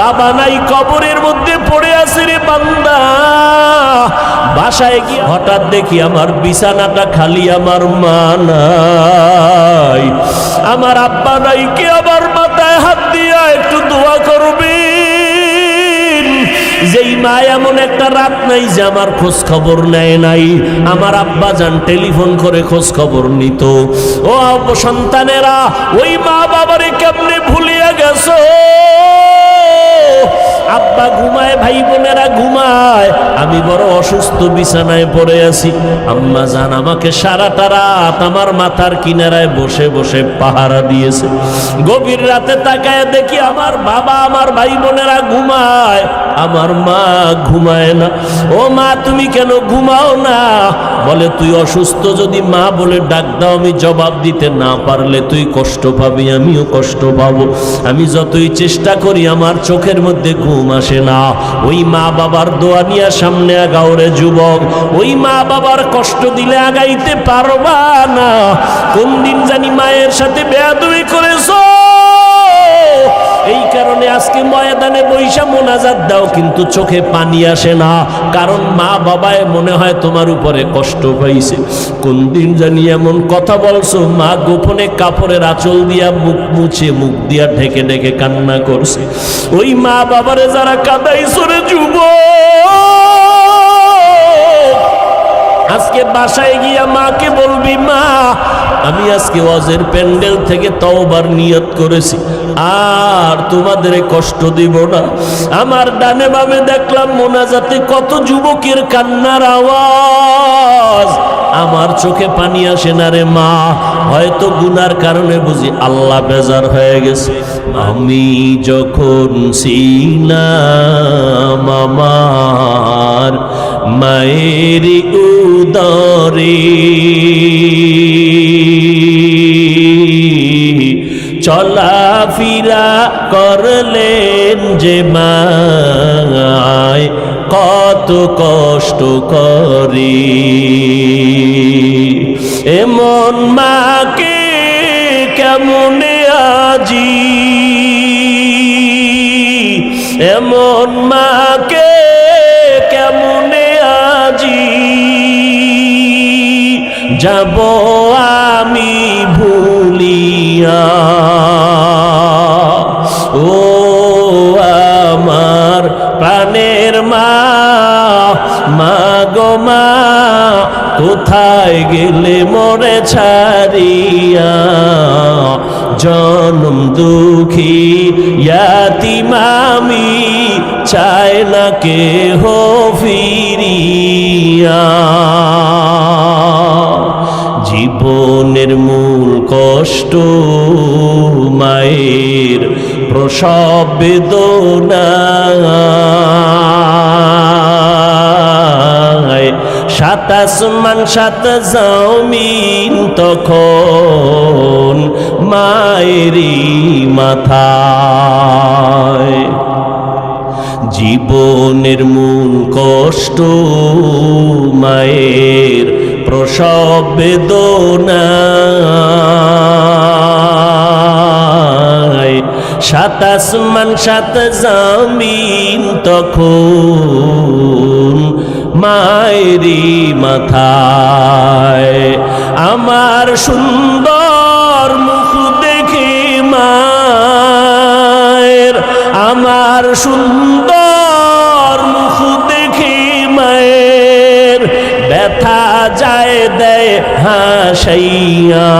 বাবা নাই, কবরের মধ্যে পড়ে আছে রে বান্দা। বাসায় গিয়ে হঠাৎ দেখি আমার বিছানাটা খালি, আমার মা নাই, আমার আব্বা নাই। কে আমার মাথায় হাত দিয়া একটু দোয়া করবেন। যেই মা এমন একটা রাত নাই যে আমার খোঁজ খবর নেয় নাই। আমার আব্বা যান টেলিফোন করে খোঁজ খবর নিত। ও সন্তানেরা, ওই মা বাবারে কেমনে ভুলিয়া গেছো? আব্বা ঘুমায়, ভাই বোনেরা ঘুমায়, আমি বড় অসুস্থ, বিছানায় পড়ে আছি। আম্মা জান আমাকে সারাটা রাত আমার মাথার কিনারায় বসে বসে পাহারা দিয়েছে। গভীর রাতে তাকায় দেখি আমার বাবা, আমার ভাই বোনেরা ঘুমায়, আমার মা ঘুমায় না। ও মা, তুমি কেন ঘুমাও না? বলে, তুই অসুস্থ, যদি মা বলে ডাক দাও আমি জবাব দিতে না পারলে তুই কষ্ট পাবি, আমিও কষ্ট পাবো। আমি যতই চেষ্টা করি আমার চোখের মধ্যে ঘুম আসে না। ওই মা বাবার দোয়া নিয়ে সামনে আগাও রে যুবক। ওই মা বাবার কষ্ট দিলে আগাইতে পারবা না। কোন দিন জানি মায়ের সাথে বেয়াদবি করেছো, এই কারণে আজকে ময়দানে বৈশা মোনাজাত দাও কিন্তু চোখে পানি আসে না। কারণ মা বাবায় মনে হয় তোমার উপরে কষ্ট পাইছে। কোন দিন জানি এমন কথা বলছো, মা গোপনে কাপড়ের আঁচল দিয়া মুখ মুছে, মুখ দিয়া ঢেকে ঢেকে কান্না করছে। ওই মা বাবারে যারা কাঁদাইছো রে যুবক, আজকে বাসায় গিয়া মাকে বলবি, মা আমি আজকে ওয়াজের প্যান্ডেল থেকে তওবার নিয়ত করেছি, আর তোমাদের কষ্ট দিব না। আমার ডানে বামে দেখলাম মোনাজাতে কত যুবকের কান্নার আওয়াজ, আমার চোখে পানি আসে না রে মা। হয়তো গুনার কারণে বুঝি আল্লাহ বেজার হয়ে গেছে। আমি যখন ছিলাম আমার মায়ের উদরে, চলাফেরা করলেন যে মায় কত কষ্ট করে। এমন মাকে কেমনে আজি, এমন মাকে কেমনে আজি যাব আমি ভুলিয়া। ও আমার প্রাণের মা, মা গো মা, কোথায় গেলে মোরে ছাড়িয়া? জনম দুঃখী ইয়াতিম আমি, চায় না কেহ ফিরিয়া। জীবনের মূল কষ্ট মায়ের প্রসব বেদনা, সাত আসমান সাত জমিন তখন মায়েরই মাথায়। জীবনের মূল কষ্ট মায়ের প্রসব বেদনা, সাত আসমান সাত জমিন তখন মায়েরই মাথায়। আমার সুন্দর মুখ দেখে মায়ের, আমার সুন্দর মুখ দেখে মায়ের ব্যথা যায় দেয় হাসাইয়া।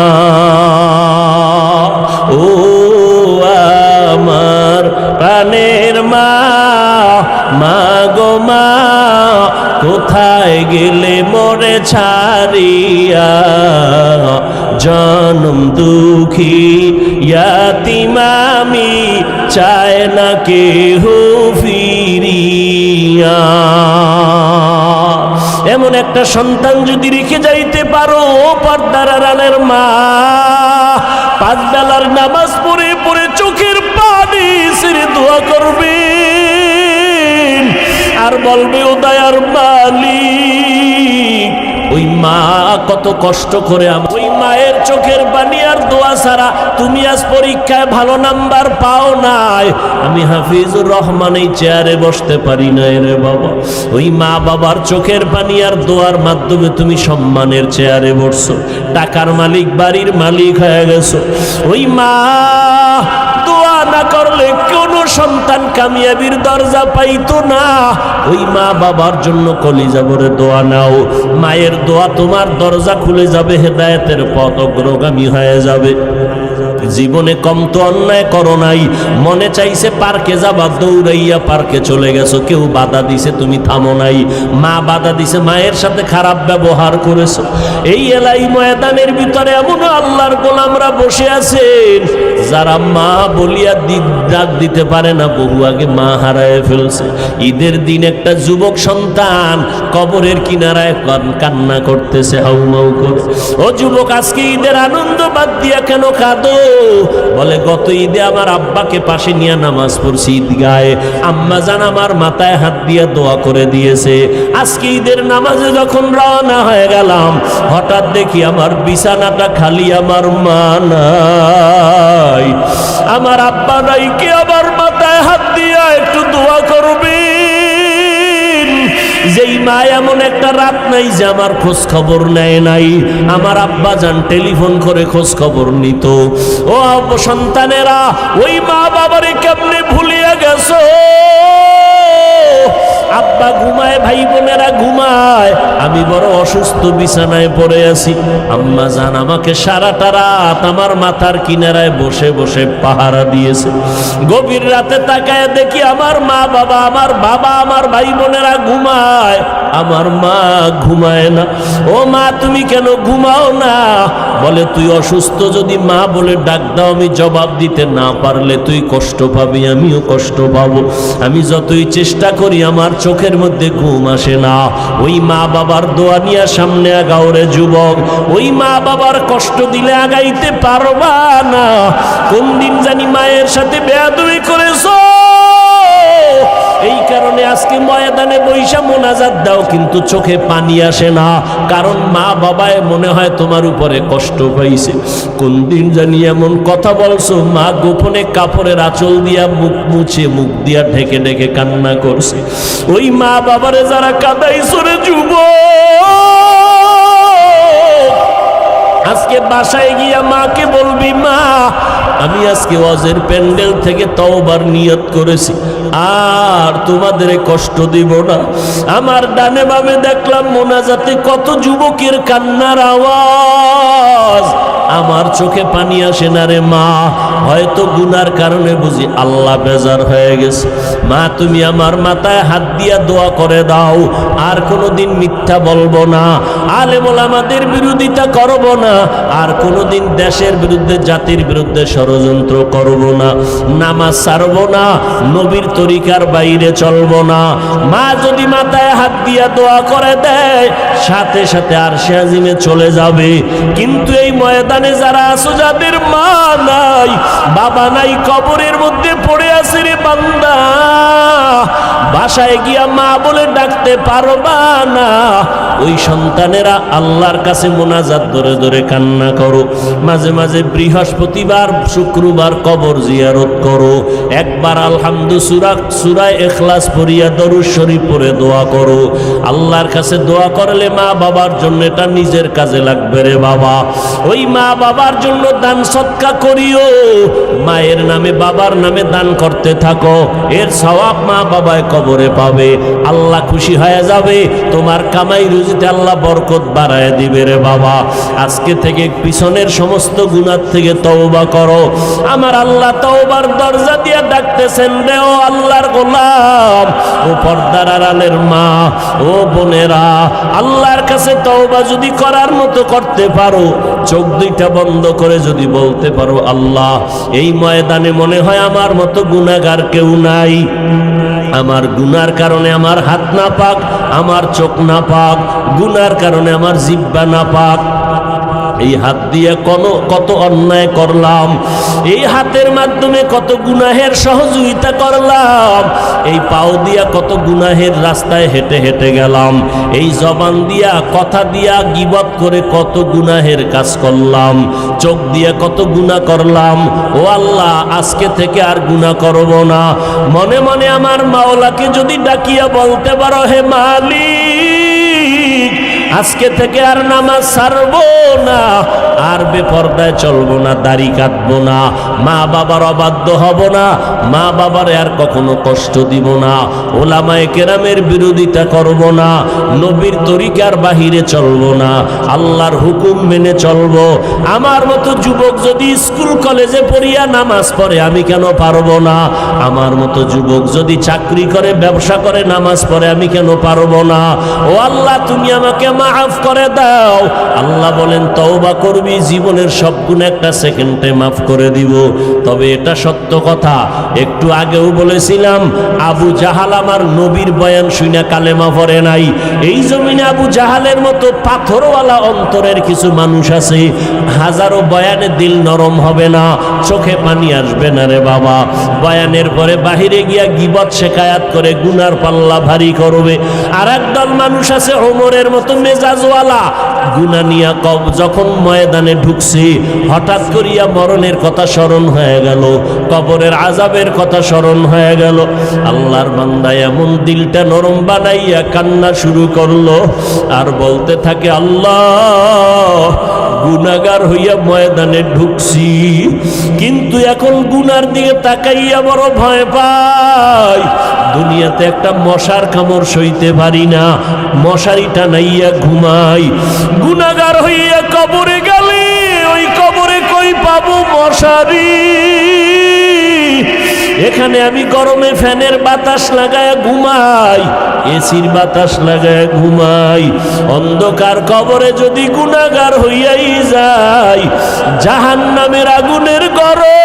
ও আমার প্রাণের মা, মা গো মা, কোথায় গেলে মোরে ছাড়িয়া? জনম দুঃখী ইয়াতিম আমি, চায় না কেহ ফিরিয়া। এমন একটা সন্তান যদি রেখে যাইতে পারো পর্দার আড়ালের মা, পাঁচ বেলার নামাজ পড়ে পড়ে চোখের পানি ছেড়ে দোয়া করবে আর বলবে, ও দয়ার মালিক, ওই মা কত কষ্ট করে ওই মায়ের চোখের পানি আর দোয়া ছাড়া তুমি আজ পরীক্ষায় ভালো নাম্বার পাও নাই। আমি হাফিজুর রহমান এই চেয়ারে বসতে পারি না রে বাবা। ওই মা বাবার চোখের পানি আর দোয়ার মাধ্যমে তুমি সম্মানের চেয়ারে বসছো, টাকার মালিক, বাড়ির মালিক হয়ে গেছো। ওই মা দোয়া না করলে কোনো সন্তান কামিয়াবির দরজা পাইতো না। ওই মা বাবার জন্য কলিজা ভরে দোয়া নাও। মায়ের দোয়া তোমার দরজা খুলে যাবে, হেদায়েতের পথ অগ্রগামী হয়ে যাবে। জীবনে কম তো অন্যায় করো নাই, মনে চাইছে পার্কে যাবা, দৌড়াইয়া পার্কে চলে গেছো, কেউ বাধা দিছে তুমি থামো নাই, মা বাধা দিছে, মায়ের সাথে খারাপ ব্যবহার করেছো। এই এলাই ময়দানের ভিতরে এমন আল্লাহর গোলামরা বসে আছেন যারা মা বলিয়া ডাক দিতে পারে না, বহু আগে মা হারায় ফেলছে। ঈদের দিন একটা যুবক সন্তান কবরের কিনারায় কান্না করতেছে হাউমাউ করে। ও যুবক, আজকে ঈদের আনন্দ বাদ দিয়া কেন কাঁদো? বলে গত ঈদে আমার আব্বাকে পাশে নিয়ে নামাজ পড়ছি ঈদগাহে, আম্মা জান আমার মাথায় হাত দিয়ে দোয়া করে দিয়েছে। আজকে ঈদের নামাজে যখন রওনা হয়ে গেলাম, হঠাৎ দেখি আমার বিছানাটা খালি, আমার মা নাই, আমার আব্বা নাই, কে আমার মাথায় হাত দিয়া একটু দোয়া করবে? যেই মা এমন একটা রাত নাই যে আমার খোঁজ খবর নেয় নাই। আমার আব্বা যান টেলিফোন করে খোঁজ খবর নিত। ও সন্তানেরা, ওই মা বাবারে কেমনে ভুলিয়া গেছো? আব্বা ঘুমায়, ভাই বোনেরা ঘুমায়, আমি বড় অসুস্থ বিছানায় পড়ে আছি। আম্মা জান আমাকে সারাটা রাত আমার মাথার কিনারায় বসে বসে পাহারা দিয়েছে। গভীর রাতে তাকায় দেখি আমার মা বাবা, আমার বাবা, আমার ভাই বোনেরা ঘুমায়, আমার মা ঘুমায় না। ও মা, তুমি কেন ঘুমাও না? বলে তুই অসুস্থ, যদি মা বলে ডাক দাও, আমি জবাব দিতে না পারলে তুই কষ্ট পাবি, আমিও কষ্ট পাবো। আমি যতই চেষ্টা করি আমার চোখের মধ্যে ঘুম আসে না। ওই মা বাবার দোয়া নিয়ে সামনে আগাও রে যুবক। ওই মা বাবার কষ্ট দিলে আগাইতে পারবা না। কোন দিন জানি মায়ের সাথে বেয়াদবি করেছো, এই কারণে আজকে ময়দানে বৈশা মোনাজাত দাও, কিন্তু চোখে পানি আসে না, কারণ মা বাবায় মনে হয় তোমার উপরে কষ্ট পাইছে। কোন দিন জানি এমন কথা বলছো, মা গোপনে কাপড়ের আঁচল দিয়া মুখ মুছে, মুখ দিয়া ঢেকে ঢেকে কান্না করছে। ওই মা বাবারে যারা কাঁদাইছো রে যুবক, আজকে বাসায় গিয়া মাকে বলবি, মা আমি আজকে ওয়াজের প্যান্ডেল থেকে তওবার নিয়ত করেছি, আর তোমাদের কষ্ট দিব না। আমার ডানে বামে দেখলাম মোনাজাতে কত যুবকের কান্নার আওয়াজ, আমার চোখে পানি আসে না রে মা। হয়তো গুনার কারণে বুঝি আল্লাহ বেজার হয়ে গেছে। মা তুমি আমার মাথায় হাত দিয়া দোয়া করে দাও, আর কোনোদিন মিথ্যা বলবো না, আলেম ওলামাদের বিরোধিতা করব না, আর কোনোদিন দেশের বিরুদ্ধে, জাতির বিরুদ্ধে ষড়যন্ত্র করব না, নামাজ ছাড়ব না, নবীর তরিকার বাইরে চলব না। মা যদি মাথায় হাত দিয়া দোয়া করে দেয়, সাথে সাথে আরশে আজিমে চলে যাবে। কিন্তু এই ময়দানে যারা আছো, যাদের মা নাই, বাবা নাই, কবরের মধ্যে পড়ে আছে রে বান্দা, বাসায় গিয়া মা বলে ডাকতে পারবা না। ওই সন্তানেরা আল্লাহর কাছে মোনাজাত ধরে ধরে কান্না করো। মাঝে মাঝে বৃহস্পতিবার, শুক্রবার কবর জিয়ারত করো। একবার সূরা ইখলাস পড়িয়া দরুদ শরীফ পড়ে দোয়া করো। আল্লাহর কাছে দোয়া করলে মা বাবার জন্য এটা নিজের কাজে লাগবে রে বাবা। ওই মা বাবার জন্য দান সদকা করিও, মায়ের নামে বাবার নামে দান করতে থাকো, এর সওয়াব মা বাবায় কবরে পাবে। আল্লাহ খুশি হয়ে যাবে, তোমার কামাই রুজিতে আল্লাহ বরকত বাড়ায় দিবে রে বাবা। আজকে থেকে পিছনের সমস্ত গুনাহ থেকে তওবা করো। আমার আল্লাহ তওবার দরজা দিয়ে ডাকতেছেন রে ও আল্লাহর গোলাম, ও পর্দার আড়ালের মা, ও বোনেরা, আল্লাহর কাছে তওবা যদি করার মতো করতে পারো, চোখ দুইটা বন্ধ করে যদি বলতে পারো, আল্লাহ এই ময়দানে মনে হয় আমার মতো গুনাহগার কেউ নাই, আমার গুনার কারণে আমার হাত না পাক, আমার চোখ না পাক, গুনার কারণে আমার জিহ্বা না পাক, এই হাত দিয়ে কত অন্যায় করলাম, এই হাতের মাধ্যমে কত গুনাহের সহযোগিতা করলাম, এই পাও দিয়া কত গুনাহের রাস্তায় হেঁটে হেঁটে গেলাম, এই জবান দিয়া কথা দিয়া গীবত করে কত গুনাহের কাজ করলাম, চোখ দিয়ে কত গুনাহ করলাম। ও আল্লাহ, আজকে থেকে আর গুনাহ করব না। মনে মনে আমার মাওলাকে যদি ডাকিয়া বলতে পারো, হে মালিক, আজকে থেকে আর নামাজ ছাড়বো না, আর বেপরদায় চলবো না, দাড়ি কাটবো না, মা বাবার অবাধ্য হব না, মা বাবার আর কখনো কষ্ট দিব না, ওলামায়ে কেরামের বিরোধিতা করব না, নবীর তরিকার বাহিরে চলবো না, আল্লাহর হুকুম মেনে চলবো। আমার মতো যুবক যদি স্কুল কলেজে পড়িয়া নামাজ পড়ে, আমি কেন পারবো না? আমার মতো যুবক যদি চাকরি করে, ব্যবসা করে, নামাজ পড়ে, আমি কেন পারবো না? ও আল্লাহ, তুমি আমাকে মাফ করে দাও। আল্লাহ বলেন, তওবা করবি, জীবনের সব গুনাহ একটা সেকেন্ডে মাফ করে দিব। তবে এটা সত্য কথা, একটু আগেও বলেছিলাম, আবু জাহাল আমার নবীর বয়ান শুনে কালেমা পড়ে নাই। এই জমিনে আবু জাহালের মতো পাথরওয়ালা অন্তরের কিছু মানুষ আছে, হাজারো বয়ানে দিল নরম হবে না, চোখে পানি আসবে না রে বাবা। বয়ানের পরে বাহিরে গিয়া গীবত শেখায়াত করে গুনার পাল্লা ভারী করবে। আর একদল মানুষ আছে ওমরের মতো মেজাজওয়ালা, গুনাহ নিয়া যখন ময়দানে ঢুকছে, হঠাৎ করিয়া মরণের কথা স্মরণ হয়ে গেল, কবরের আযাবের কথা স্মরণ হয়ে গেল। আল্লাহর বান্দা এমন দিলটা নরম বানাইয়া কান্না শুরু করলো, আর বলতে থাকে, আল্লাহ, গুনাহগার হইয়া ময়দানে ঢুকছি, কিন্তু এখন গুনার দিকে তাকাইয়া বড় ভয় পাই। দুনিয়াতে একটা মশার কামড় সইতে পারি না, মশারি টানাইয়া ঘুমাই। গুনাহগার হইয়া কবরে গেলে ওই কবরে কই পাবো মশারি? এখানে আমি গরমে ফ্যানের বাতাস লাগায় ঘুমাই, এসির বাতাস লাগায় ঘুমাই। অন্ধকার কবরে যদি গুনাহগার হইয়াই যাই, জাহান্নামের আগুনের গরম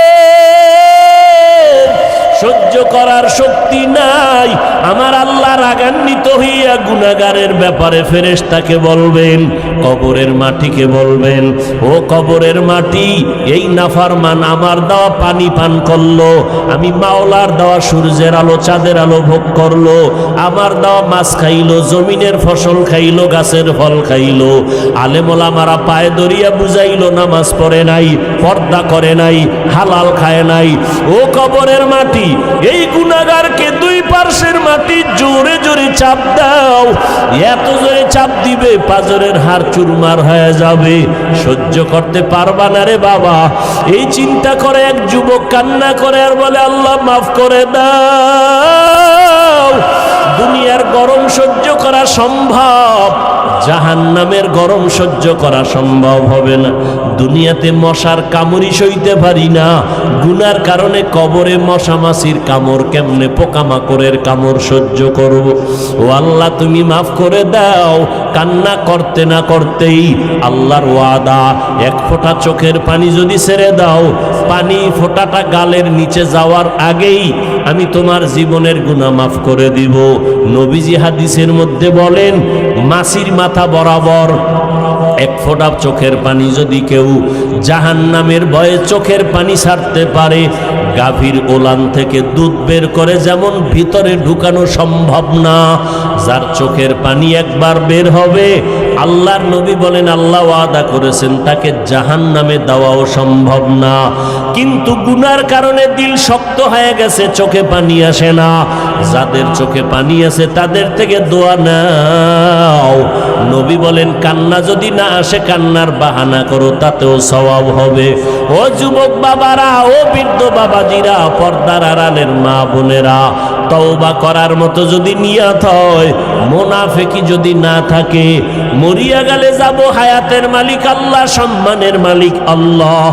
সহ্য করার শক্তি নাই। আমার আল্লাহ রাগান্বিত হইয়া গুনাহগারের ব্যাপারে ফেরেশতাকে বলবেন, কবরের মাটিকে বলবেন, ও কবরের মাটি, এই নাফরমান আমার দেওয়া পানি পান করলো, আমি মাওলার দেওয়া সূর্যের আলো চাঁদের আলো ভোগ করলো, আমার দেওয়া মাছ খাইলো, জমিনের ফসল খাইলো, গাছের ফল খাইলো, আলেম ওলামারা পায়ে ধরিয়া বুঝাইলো, নামাজ পড়ে নাই, পর্দা করে নাই, হালাল খায় নাই। ও কবরের মাটি, এই গুনাহগারকে দুই পার্শ্বের মাটি জোরে জোরে চাপ দাও। এত জোরে চাপ দিবে পাজরের হাড় চুরমার হয়ে যাবে, সহ্য করতে পারবা না রে বাবা। এই চিন্তা করে এক যুবক কান্না করে আর বলে, আল্লাহ মাফ করে দাও। দুনিয়ার গরম সহ্য করা সম্ভব, জাহান্নামের গরম সহ্য করা সম্ভব হবে না। দুনিয়াতে মশার কামড়ি সইতে পারি না, গুনার কারণে কবরে মশা মাছির কামড়, কেমনে পোকামাকড়ের কামড় সহ্য করব? ও আল্লাহ, তুমি মাফ করে দাও। কান্না করতে না করতেই আল্লাহর ওয়াদা, এক ফোঁটা চোখের পানি যদি ছেড়ে দাও, পানি ফোঁটাটা গালের নিচে যাওয়ার আগেই আমি তোমার জীবনের গুনাহ মাফ করে দিব। নবীজি হাদিসের মধ্যে বলেন, মাছির মাথা বরাবর এক ফোঁটা চোখের পানি যদি কেউ জাহান্নামের ভয়ে চোখের পানি ছাড়তে পারে, গাভীর ওলান থেকে দুধ বের করে যেমন ভিতরে ঢুকানো সম্ভব না, যার চোখের পানি একবার বের হবে, আল্লাহর নবী বলেন, আল্লাহ ওয়াদা করেছেন তাকে জাহান্নামে দেওয়াও সম্ভব না। কিন্তু গুনার কারণে দিল শক্ত হয়ে গেছে, চোখে পানি আসে না। যাদের চোখে পানি আছে তাদের থেকে দোয়া নাও। নবী বলেন, কান্না যদি না আসে, কান্নার বাহানা করো, তাতেও সওয়াব হবে। ও যুবক বাবারা, ও বৃদ্ধ বাবাজিরা, পর্দার আড়ালের মা বোনেরা, তওবা করার মতো যদি নিয়ত হয়, মুনাফিকি যদি না থাকে, মরিয়া গেলে যাব হায়াতের মালিক আল্লাহ, সম্মানের মালিক আল্লাহ,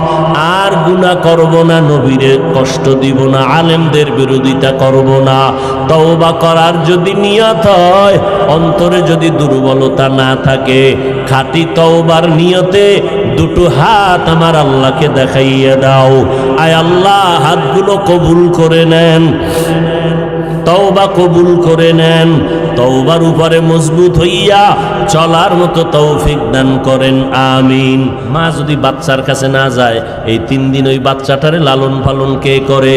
আর গুনাহ করব না, নবীরে কষ্ট দিব না, আলেমদের বিরোধিতা করব না। তওবা করার যদি নিয়ত হয়, অন্তরে যদি দুর্বলতা না থাকে, খাঁটি তওবার নিয়তে দুটো হাত আমার আল্লাহকে দেখাইয়া দাও। আয় আল্লাহ, হাতগুলো কবুল করে নেন। তওবা কবুল করে নেন, তওবার উপরে মজবুত হইয়া চলার মতো তৌফিক দান করেন, আমিন। মা যদি বাচ্চার কাছে না যায়, এই 3 দিন ওই বাচ্চাটারে লালন পালন কে করে?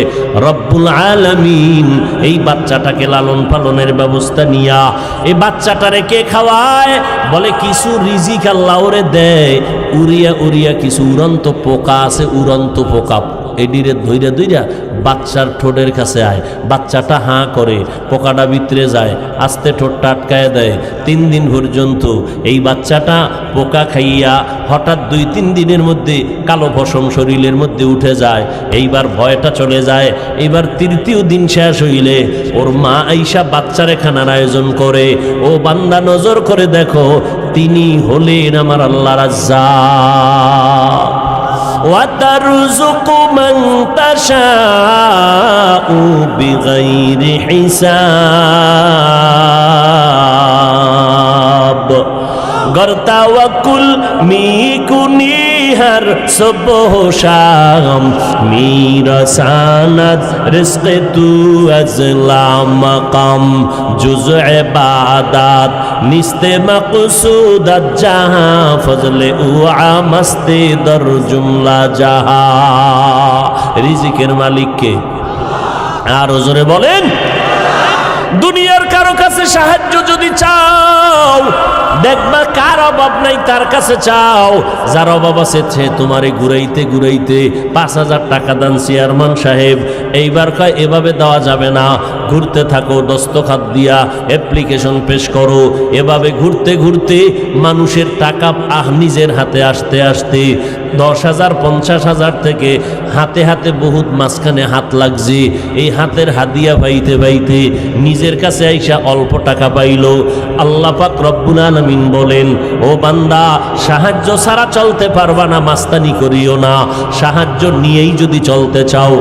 রব্বুল আলামিন এই বাচ্চাটাকে লালন পালনের ব্যবস্থা নিয়া এই বাচ্চাটারে কে খাওয়ায়? বলে কিছু রিজিক আল্লাহ ওরে দেয়, উড়িয়া উড়িয়া কিছু উড়ন্ত পোকা আছে, উড়ন্ত পোকা এডিরে ধইরা ধইরা বাচ্চার ঠোঁটের কাছে আয়, বাচ্চাটা হাঁ করে, পোকাটা ভিতরে যায়, আস্তে ঠোঁটটা আটকায় দেয়। 3 দিন পর্যন্ত এই বাচ্চাটা পোকা খাইয়া হঠাৎ 2-3 দিনের মধ্যে কালো পশম শরীরের মধ্যে উঠে যায়। এইবার ভয়টা চলে যায়। এইবার 3য় দিন শেষ হইলে ওর মা আইসা বাচ্চারে খানার আয়োজন করে। ও বান্দা নজর করে দেখো, তিনি হলেন আমার আল্লাহ রাজ্জাক। وَتَرْزُقُ مَنْ تَشَاءُ بِغَيْرِ حِسَابٍ گر توکل می کنی ہر صبح و شام میرساند رزق تو از لامقام جز عبادت نیست مقصودت جہاں فضل او عامست در جملہ جہاں রিজিকের মালিক কে? আর জোরে বলেন। দুনিয়ার কারো কাছে সাহায্য যদি চাও, দেখবা কার অভাব নাই, তার কাছে চাও। যার অভাব আছে সে তোমারে ঘুরাইতে ঘুরাইতে 5,000 টাকা দান চেয়ারম্যান সাহেব। এইবার কয় এভাবে দেওয়া যাবে না, ঘুরতে থাকো, দস্তখত দিয়া অ্যাপ্লিকেশন পেশ করো। এভাবে ঘুরতে ঘুরতে মানুষের টাকা নিজের হাতে আসতে আসতে 10,000 50,000 থেকে হাতে হাতে বহুত মাঝখানে হাত লাগছে। এই হাতের হাদিয়া পাইতে পাইতে নিজের কাছে আইসা অল্প টাকা পাইল। আল্লাহ পাক রব্বুল আলামিন বলেন, ও বান্দা, সাহায্য ছাড়া চলতে পারবা না, মাস্তানি করিও না। সাহায্য নিয়েই যদি চলতে চাও,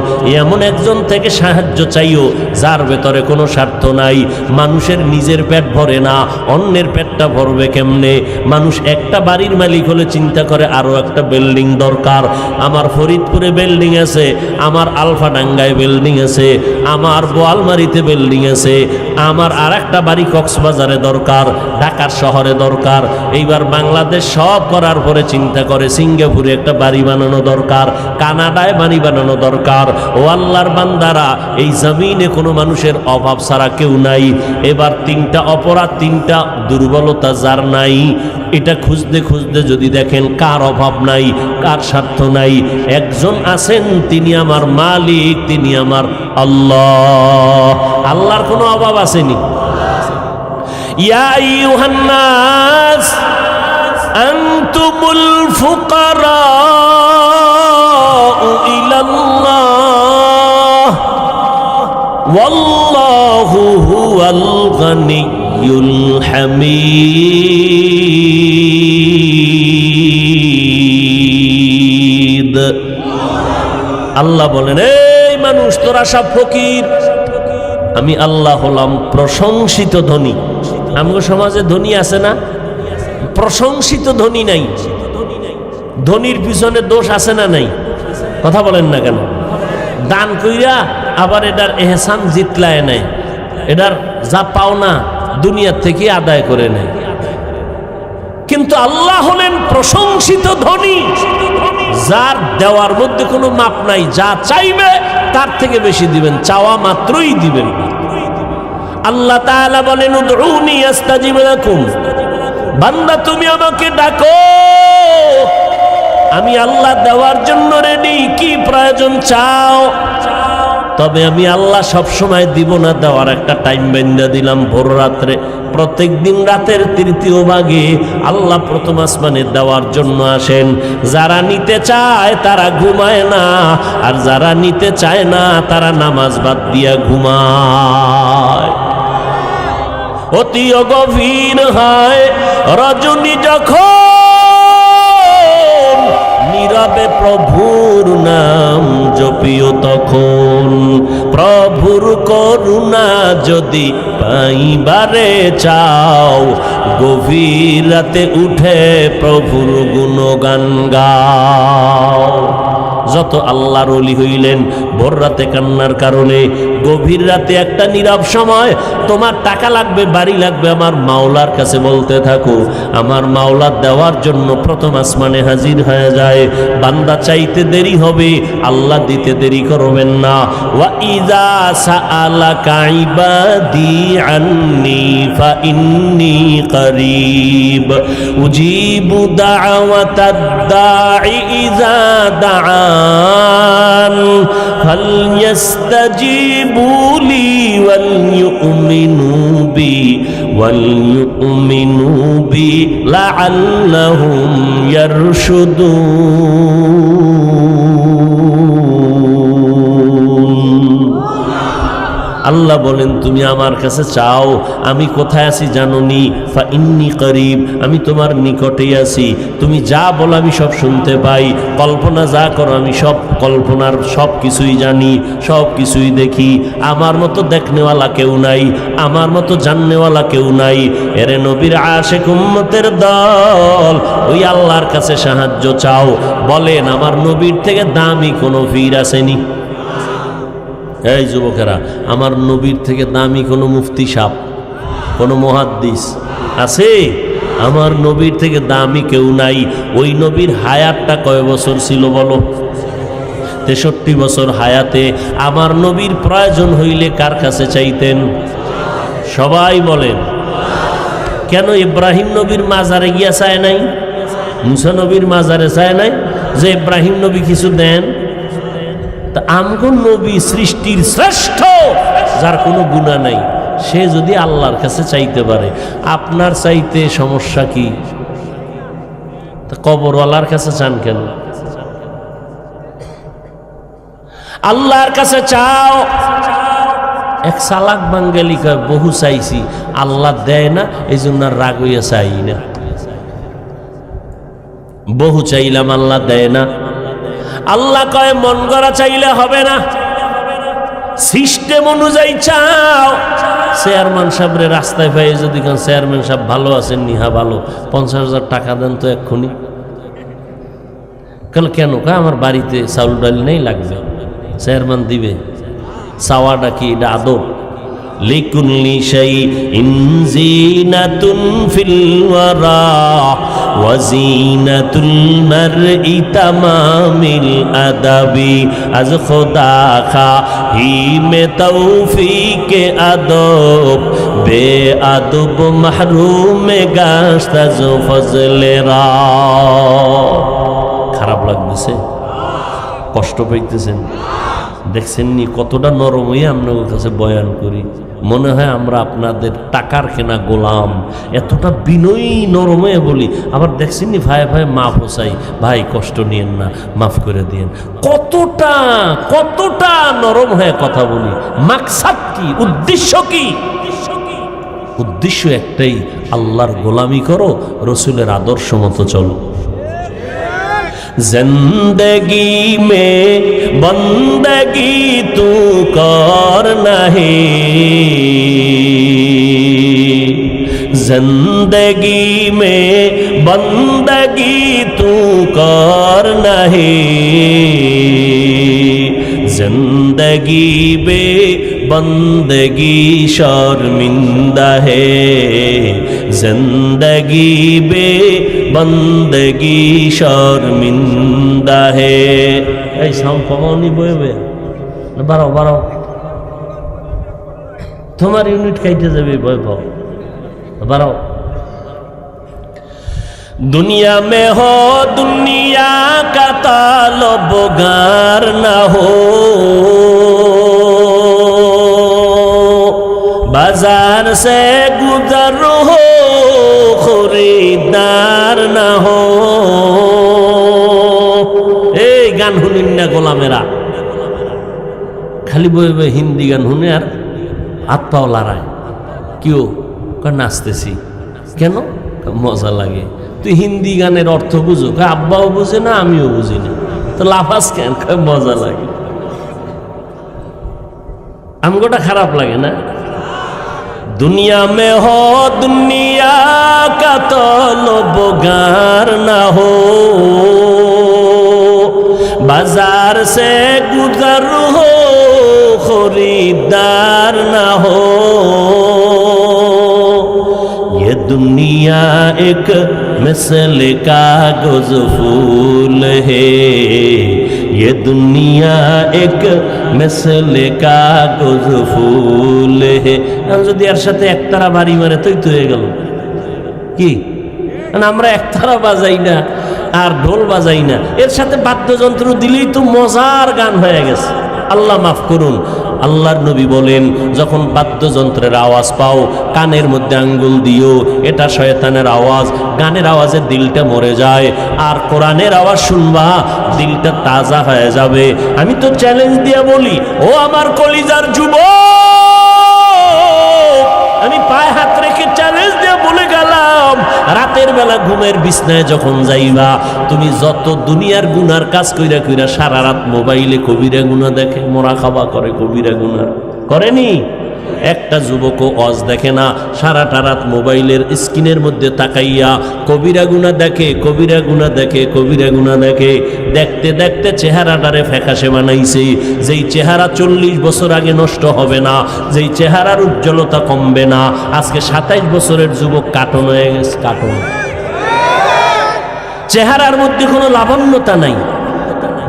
এমন একজন থেকে সাহায্য চাইও যার ভেতরে কোনো স্বার্থ নাই। মানুষের নিজের পেট ভরে না, অন্যের পেটটা ভরবে কেমনে? মানুষ একটা বাড়ির মালিক হলে চিন্তা করে আরো একটা বিল্ডিং দরকার। আমার ফরিদপুরে বিল্ডিং আছে, আমার আলফাডাঙ্গায় বিল্ডিং আছে, আমার বোয়ালমারিতে বিল্ডিং আছে, আমার আর একটা বাড়ি কক্সবাজারে দরকার, ঢাকার শহরে দরকার। এইবার বাংলাদেশ সব করার পরে চিন্তা করে সিঙ্গাপুরে একটা বাড়ি বানানো দরকার, কানাডায় বাড়ি বানানো দরকার। ও আল্লাহর বান্দারা, এই জমিনে কোনো মানুষের অভাব ছাড়া কেউ নাই। এবার 3টা অপরাধ, 3টা দুর্বলতা যার নাই, এটা খুঁজতে খুঁজতে যদি দেখেন কার অভাব নাই, কার স্বার্থ নাই, একজন আছেন, তিনি আমার মালিক, তিনি আমার আল্লাহ। আল্লাহর কোনো অভাব আসেনি। ইয়া আইয়ুহান নাস আনতুমুল ফুকারাউ ইলাল্লাহ ওয়াল্লাহু হুয়াল গানিয়্যুল হামিদ। আল্লাহ বলেন, এই মানুষ তোরা সব ফকির, আমি আল্লাহ হলাম প্রশংসিত ধনী। আমগো সমাজে ধনী আছে না? প্রশংসিত ধনী নাই। ধনীর পিছনে দোষ আছে না নাই? কথা বলেন না কেন? দান কইরা আবার এটার এহসান জিতলায় নেয়, এটার যা পাওনা দুনিয়ার থেকে আদায় করে নেয়। কিন্তু আল্লাহ হলেন প্রশংসিত ধনী, যার দেওয়ার মধ্যে কোনো মাপ নাই। যা চাইবে তার থেকে বেশি দিবেন, চাওয়া মাত্রই দিবেন। আল্লাহ তাআলা বলেন, উদউনি আস্তাজিব লাকুম, বান্দা তুমি আমাকে ডাকো, আমি আল্লাহ দেওয়ার জন্য রেডি। কি প্রয়োজন চাও, তবে আমি আল্লাহ সব সময় দিব না। দেওয়ার একটা টাইম বেঁধে দিলাম, ভোর রাত্রে। প্রত্যেক দিন রাতের 3য় ভাগে আল্লাহ প্রথম আসমানে দেওয়ার জন্য আসেন। যারা নিতে চায় তারা ঘুমায় না, আর যারা নিতে চায় না তারা নামাজ বাদ দিয়া ঘুমায়। অতি গভীর হয় রজনী যখন, নীরবে প্রভুর নাম জপিও তখন। প্রভুর করুণা যদি পাইবারে চাও, গভীর রাতে উঠে প্রভুর গুণগান গাও। যত আল্লাহর ওলি হইলেন ভোর রাতে কান্নার কারণে, গভীর রাতে একটা নীরব সময়, তোমার টাকা লাগবে, বাড়ি লাগবে, আমার মাওলার কাছে বলতে থাকো। আমার মাওলা দেওয়ার জন্য প্রথম আসমানে হাজির হয়ে যায়। বান্দা চাইতে দেরি হবে, আল্লাহ দিতে দেরি করবেন না। ওয়া ইযা সাআলাকা ইবাদি আন্নী ফাইন্নী করিব উজিবু দাওয়াতাদ দাঈ ইযা দাআন ফালইস্তাজিবু লি ওয়াল ইউমিনু বি লাআল্লাহুম ইয়ারশুদুন। আল্লাহ বলেন তুমি আমার কাছে চাও, আমি কোথায় আছি জানো নি? ফা ইন্নী করিব, আমি তোমার নিকটেই আছি। তুমি যা বলো আমি সব শুনতে পাই, কল্পনা যা করো আমি সব কল্পনার সব কিছুই জানি, সব কিছুই দেখি। আমার মতো দেখনেওয়ালা কেউ নাই, আমার মতো জাননেওয়ালা কেউ নাই। এরে নবীর আশিক উম্মতের দল, ওই আল্লাহর কাছে সাহায্য চাও। বলেন আমার নবীর থেকে দামি কোনো পীর আসেনি? এই যুবকেরা, আমার নবীর থেকে দামি কোনো মুফতি সাহেব, কোনো মুহাদ্দিস আছে? আমার নবীর থেকে দামি কেউ নাই। ওই নবীর হায়াতটা কয় বছর ছিল বলো? 63 বছর হায়াতে আমার নবীর প্রয়োজন হইলে কার কাছে চাইতেন? সবাই বলেন। কেন ইব্রাহিম নবীর মাজারে গিয়া চায় নাই? মুসা নবীর মাজারে চায় নাই যে ইব্রাহিম নবী কিছু দেন? আমগো নবী সৃষ্টির শ্রেষ্ঠ, যার কোনো গুনাহ নাই, সে যদি আল্লাহর কাছে চাইতে পারে, আপনার চাইতে সমস্যা কি? তা কবরওয়ালার কাছে চান কেন? আল্লাহর কাছে চাও। এক চালাক বাঙ্গালি কয় বহু চাইছি, আল্লাহ দেয় না, এই জন্য রাগ হইয়া চাই না। বহু চাইলাম আল্লাহ দেয় না। আল্লাহ কয় মন গড়া চাইলে হবে না, সিস্টেম অনুযায়ী চাও। চেয়ারম্যান সাহেবরে রাস্তায় পাই যদি কোন চেয়ারম্যান সাহেব ভালো আছেন, নিহা ভালো, 50,000 টাকা দেন তো এক্ষুনি। কেন? আমার বাড়িতে চাউল ডাল নেই, লাগবে। চেয়ারম্যান দিবে। চাওয়াটা কি? এটা আদব। লিকুল্লি শাইইন জিনাতুন ফিল ওয়ারা ওয়া জিনাতুল মারই তামামিল আদাবি আজ খোদা খাহি মে তৌফিকে আদব বে আদব মাহরুম গাশত আজ ফজলেরা। খারাপ লাগতেছে? কষ্ট পাইতেছেন? দেখছেন নি কতটা নরম হয়ে আপনাদের কাছে বয়ান করি? মনে হয় আমরা আপনাদের টাকার কেনা গোলাম, এতটা বিনয়ী নরম হয়ে বলি। আবার দেখছেন নি ভাই ভাই মাফ হোসাই, ভাই কষ্ট নিয়েন না, মাফ করে দিয়েন। কতটা নরম হয়ে কথা বলি। মাকসাদ কি? উদ্দেশ্য কি? উদ্দেশ্য একটাই, আল্লাহর গোলামি করো, রসুলের আদর্শ মতো চলো। जिंदगी में बंदगी तू करना है, जिंदगी में बंदगी तू करना है, जिंदगी बे बंदगी शर्मिंदा है, जिंदगी बे बंदगी शर्मिंदा है। এই সাউন্ড কমাওনি বইবে, বাড়াও, তোমার ইউনিট খাইতে যাবে, বই পাও, বাড়াও। दुनिया में हो दुनिया का तालबगार ना हो, बाजार से गुजर हो खरीदार ना हो। এই গান শুনিন না গোলামেরা, খালি বই বই হিন্দি গান শুনে আর হাত পাও লড়ায়। কেউ নাচতেছি কেন? মজা লাগে। তুই হিন্দি গানের অর্থ বুঝো? আব্বাও বুঝে না, আমিও বুঝি না, তো লাফাস কেন? মজা লাগে। আমগোটা খারাপ লাগে না? दुनिया में हो दुनिया का तलबगार ना हो, बाजार से गुजर हो खरीदार ना हो ये दुनिया एक मिसल कागज फूल है ये दुनिया एक मिसल कागज फूल है যদি এর সাথে একতারা বাড়ি মারে তুই তো হয়ে গেল কি আমরা একতারা বাজাই না আর ঢোল বাজাই না এর সাথে বাদ্যযন্ত্র দিলেই তো মজার গান হয়ে গেছে আল্লাহ মাফ করুন আল্লাহর নবী বলেন যখন বাদ্যযন্ত্রের আওয়াজ পাও কানের মধ্যে আঙ্গুল দিও এটা শয়তানের আওয়াজ গানের আওয়াজে দিলটা মরে যায় আর কোরআনের আওয়াজ শুনবা দিলটা তাজা হয়ে যাবে আমি তো চ্যালেঞ্জ দিয়ে বলি ও আমার কলিজার যুবক আমি পায়ে হাত রেখে চ্যালেঞ্জ দিয়ে বলে গেলাম রাতের বেলা ঘুমের বিছনায় যখন যাইবা তুমি যত দুনিয়ার গুনার কাজ কইরা কইরা সারা রাত মোবাইলে কবিরা গুনাহ দেখে মোরাকাবা করে কবিরা গুনাহ করেনি একটা যুবকও ওয়াজ দেখে না সারাটা রাত মোবাইলের স্ক্রিনের মধ্যে তাকাইয়া কবিরা গুনাহ দেখে কবিরা গুনাহ দেখে কবিরা গুনাহ দেখে দেখতে দেখতে চেহারাটারে ফ্যাকাশে বানাইছে যেই চেহারা 40 বছর আগে নষ্ট হবে না যেই চেহারার উজ্জ্বলতা কমবে না আজকে 27 বছরের যুবক কাটন হয়ে গেছে কাটন চেহারার মধ্যে কোনো লাবণ্যতা নাই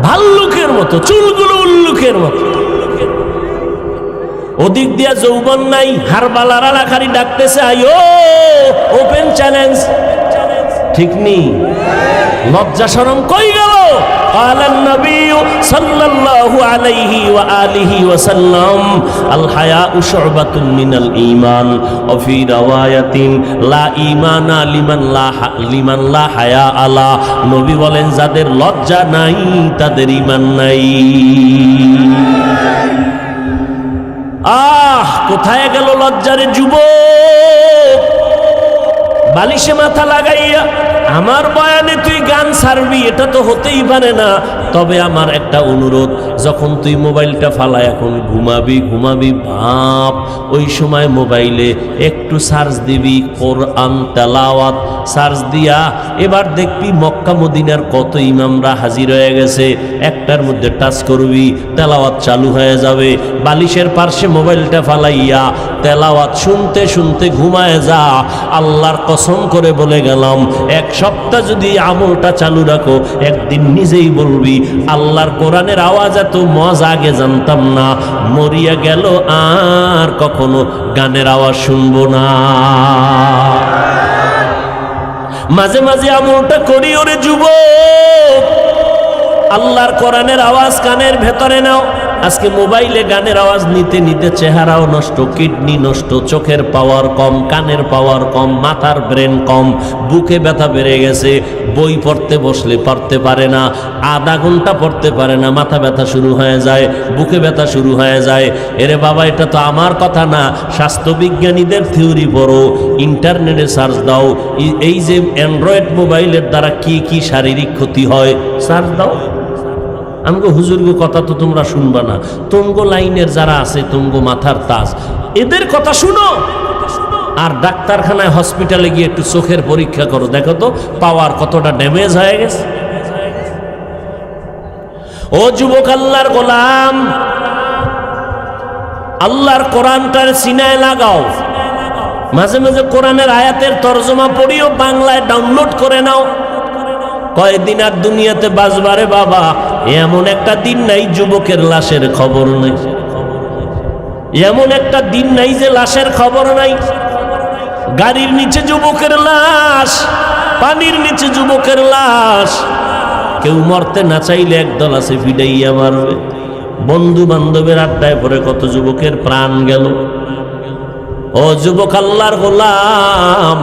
ভাল্লুকের মতো চুলগুলো উল্লুকের মতো ওদিক দিয়া যৌবন নাই হারবালারা লাখারি ডাকতেছে আইও ওপেন চ্যালেঞ্জ ঠিক নেই লজ্জা শরম কই গেল قال النبي صلى الله عليه وآله وسلم الحياء شعبة من الإيمان وفي رواية لا إيمان لمن لا حياء له নবী বলেন যাদের লজ্জা নাই তাদের ঈমান নাই কোথায় গেল লজ্জারে যুবক বালিশে মাথা লাগাইয়া আমার বয়ানে তুই গান ছাড়বি এটা তো হতেই পারে না তবে আমার একটা অনুরোধ যখন তুই মোবাইলটা ফালা এখন ঘুমাবি বাপ ওই সময় মোবাইলে একটু সার্চ দিবি কোরআন তেলাওয়াত সার্চ দিয়া এবার দেখবি মক্কা মদিনার কত ইমামরা হাজির হয়ে গেছে একটার মধ্যে টাচ করবি তেলাওয়াত চালু হয়ে যাবে বালিশের পার্শ্বে মোবাইলটা ফালাইয়া তেলাওয়াত শুনতে শুনতে ঘুমায় যা আল্লাহর কসম করে বলে গেলাম এক সপ্তাহ যদি আমলটা চালু রাখো একদিন নিজেই বলবি আল্লাহর কোরআনের আওয়াজ এত মজা আগে জানতাম না মরিয়া গেল আর কখনো গানের আওয়াজ শুনবো না মাঝে মাঝে আমলটা করি ওরে যুবক আল্লাহর কোরআনের আওয়াজ কানের ভেতরে নাও আজকে মোবাইলে গানের আওয়াজ নিতে নিতে চেহারাও নষ্ট কিডনি নষ্ট চোখের পাওয়ার কম কানের পাওয়ার কম মাথার ব্রেন কম বুকে ব্যথা বেড়ে গেছে বই পড়তে বসলে পড়তে পারে না আধা ঘন্টা পড়তে পারে না মাথা ব্যথা শুরু হয়ে যায় বুকে ব্যথা শুরু হয়ে যায় এরে বাবা এটা তো আমার কথা না স্বাস্থ্যবিজ্ঞানীদের থিওরি পড়ো ইন্টারনেটে সার্চ দাও এই যে অ্যান্ড্রয়েড মোবাইলের দ্বারা কি কি শারীরিক ক্ষতি হয় সার্চ দাও আমগো হুজুরগো কথা তো তোমরা শুনবা না তোমগো লাইনের যারা আছে তোমগো মাথার তাজ এদের কথা শুনো আর ডাক্তারখানায় হসপিটালে গিয়ে একটু চোখের পরীক্ষা করো দেখো তো পাওয়ার কতটা ড্যামেজ হয়ে গেছে ও যুবক আল্লাহর গোলাম আল্লাহর কোরআনটার সিনায় লাগাও মাঝে মাঝে কোরআনের আয়াতের তরজমা পড়িও বাংলায় ডাউনলোড করে নাও কয়দিন আর দুনিয়াতে বাজবারে বাবা এমন একটা দিন নাই যুবকের লাশের খবর নাই এমন একটা দিন নাই যে লাশের খবর নাই গাড়ির নিচে যুবকের লাশ পানির নিচে যুবকের লাশ কেউ মরতে না চাইলে একদল আছে ফিডাইয়া মারবে বন্ধু বান্ধবের আড্ডায় পরে কত যুবকের প্রাণ গেল ও যুবক আল্লাহর গোলাম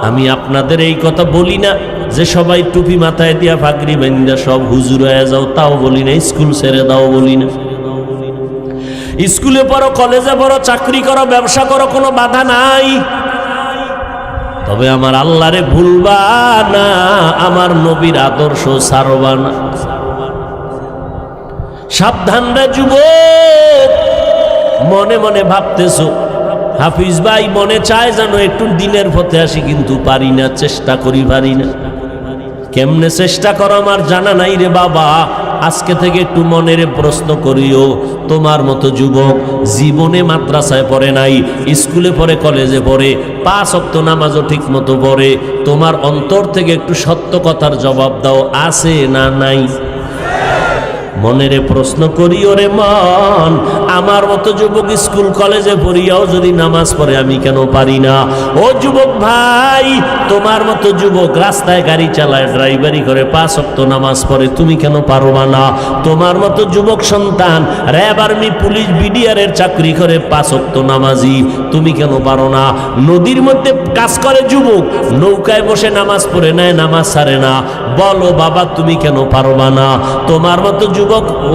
আমি আপনাদের এই কথা বলি না যে সবাই টুপি মাথায় দিয়া পাগড়ি বাঁধা সব হুজুর হয়ে যাও তাও বলি না স্কুল ছেড়ে দাও বলি না স্কুলে পড়ো কলেজে পড়ো চাকরি করো ব্যবসা করো কোনো বাধা নাই তবে আমার আল্লাহরে ভুলবা না আমার নবীর আদর্শ ছাড়বা না সাবধান রে যুবক মনে মনে ভাবতেছো হাফিজ ভাই মনে চায় যেন একটু দিনের পথে আসি কিন্তু পারি না চেষ্টা করি পারি না কেমনে চেষ্টা করো আমার জানা নাই রে বাবা আজকে থেকে একটু মনের প্রশ্ন করিও, তোমার মতো যুবক জীবনে মাদ্রাসায় পড়ে নাই, স্কুলে পড়ে, কলেজে পড়ে, 5 ওয়াক্ত নামাজও ঠিক মতো পড়ে, তোমার অন্তর থেকে একটু সত্য কথার জবাব দাও, আছে না নাই? মনেরে প্রশ্ন করি, ওরে মন, আমার মতো যুবক স্কুল কলেজে পড়িয়াও যদি নামাজ পড়ে আমি কেন পারি না? ও যুবক ভাই, তোমার মতো যুবক রাস্তায় গাড়ি চালায়, ড্রাইভারি করে, 5 ওয়াক্ত নামাজ পড়ে, তুমি কেন পারবা না? তোমার মতো যুবক সন্তান র্যাব, আর্মি, পুলিশ, বিডিআরের চাকরি করে, 5 ওয়াক্ত নামাজি, তুমি কেন পারো না? নদীর মধ্যে কাজ করে যুবক, নৌকায় বসে নামাজ পড়ে নেয়, নামাজ ছাড়ে না, বলো বাবা তুমি কেন পারবা না? তোমার মতো যুবক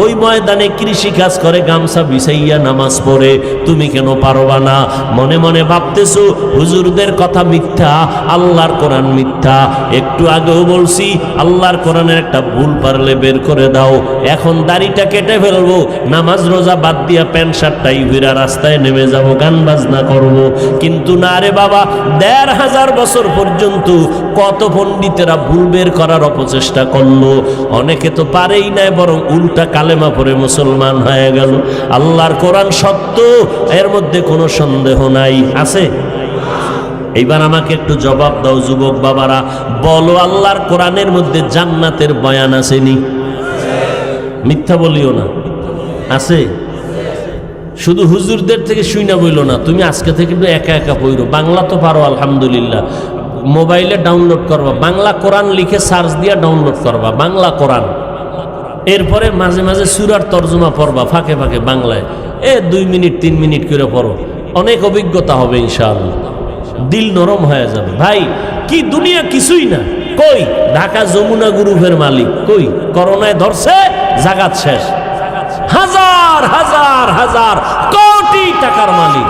ওই ময়দানে কৃষি কাজ করে, গামছা বিছাইয়া নামাজ পড়ে, তুমি কেন পারবা না? মনে মনে ভাবতেছো হুজুরদের কথা মিথ্যা, আল্লাহর কোরআন মিথ্যা। একটু আগেও বলছি আল্লাহর কোরআনের একটা ভুল পারলে বের করে দাও, এখন দাড়িটা কেটে ফেলবো, নামাজ রোজা বাদ দিয়া প্যান্ট শার্টটাই ভিড়া রাস্তায় নেমে যাব, গান বাজনা করব। কিন্তু না রে বাবা, 1500 বছর পর্যন্ত কত পণ্ডিতেরা ভুল বের করার অপচেষ্টা করলো, অনেকে তো পারেই নাই, বরং উল্টা কালেমা পড়ে মুসলমান হয়ে গেল। আল্লাহর কোরআন সত্য, এর মধ্যে কোনো সন্দেহ নাই, আছে? এইবার আমাকে একটু জবাব দাও যুবক বাবারা, বলো আল্লাহর কোরআনের মধ্যে জান্নাতের বয়ান আসেনি? মিথ্যা বলিও না, আছে? শুধু হুজুরদের থেকে শুইনা বইলো না, তুমি আজকে থেকে একটু একা একা পড়ো। বাংলা তো পারো আলহামদুলিল্লাহ, মোবাইলে ডাউনলোড করবা, বাংলা কোরআন লিখে সার্চ দিয়া ডাউনলোড করবা বাংলা কোরআন, এরপরে মাঝে মাঝে সূরার তরজমা পড়বা ফাঁকে ফাঁকে বাংলায়, 2 মিনিট 3 মিনিট করে পড়ো, অনেক অভিজ্ঞতা হবে ইনশাআল্লাহ, দিল নরম হয়ে যাবে। ভাই কি দুনিয়া কিছুই না, কই ঢাকা যমুনা গ্রুপের মালিক, কই করোনায় ধরছে, জাগাত শেষ, হাজার হাজার হাজার কোটি টাকার মালিক।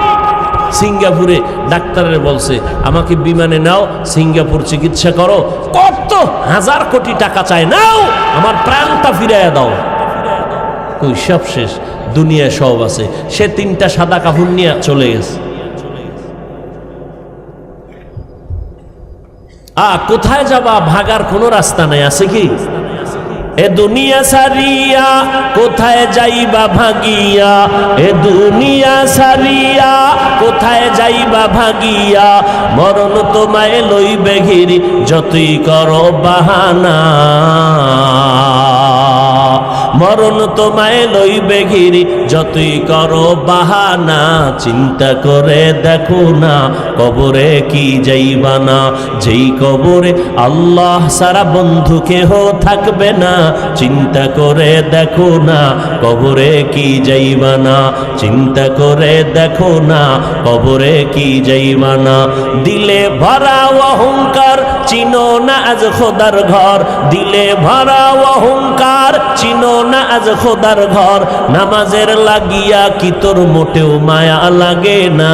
সিঙ্গাপুরে ডাক্তারের বলছে আমাকে বিমানে নাও, সিঙ্গাপুর চিকিৎসা করো, কত হাজার কোটি টাকা চায়, নাও আমার প্রাণটা ফিরাইয়া দাও। কই সব শেষ, দুনিয়ায় সব আছে, সে 3টা সাদা কাপড় নিয়ে চলে গেছে। কোথায় যাবা, ভাগার কোনো রাস্তা নাই, আছে কি? এ দুনিয়া সারিয়া কোথায় যাইবা ভাগিয়া, এ দুনিয়া সারিয়া কোথায় যাইবা ভাগিয়া, মরণ তোমায় লইবে ঘিরি যতই করো বাহানা, মরণ তোমায় লইবে ঘিরি যতই করো বাহানা, চিন্তা করে দেখো না কবরে কি যাইবা না, যেই কবরে আল্লাহ সারা বন্ধু কেহ থাকবে না, চিন্তা করে দেখো না কবরে কি যাইবা না, চিন্তা করে দেখো না কবরে কি যাইবা না। দিলে ভরা অহংকার চিনো না আজ খোদার ঘর, দিলে ভরা অহংকার চিনো না আজ খোদার ঘর, নামাজের লাগিয়া কি তোর মোটেও মায়া লাগে না,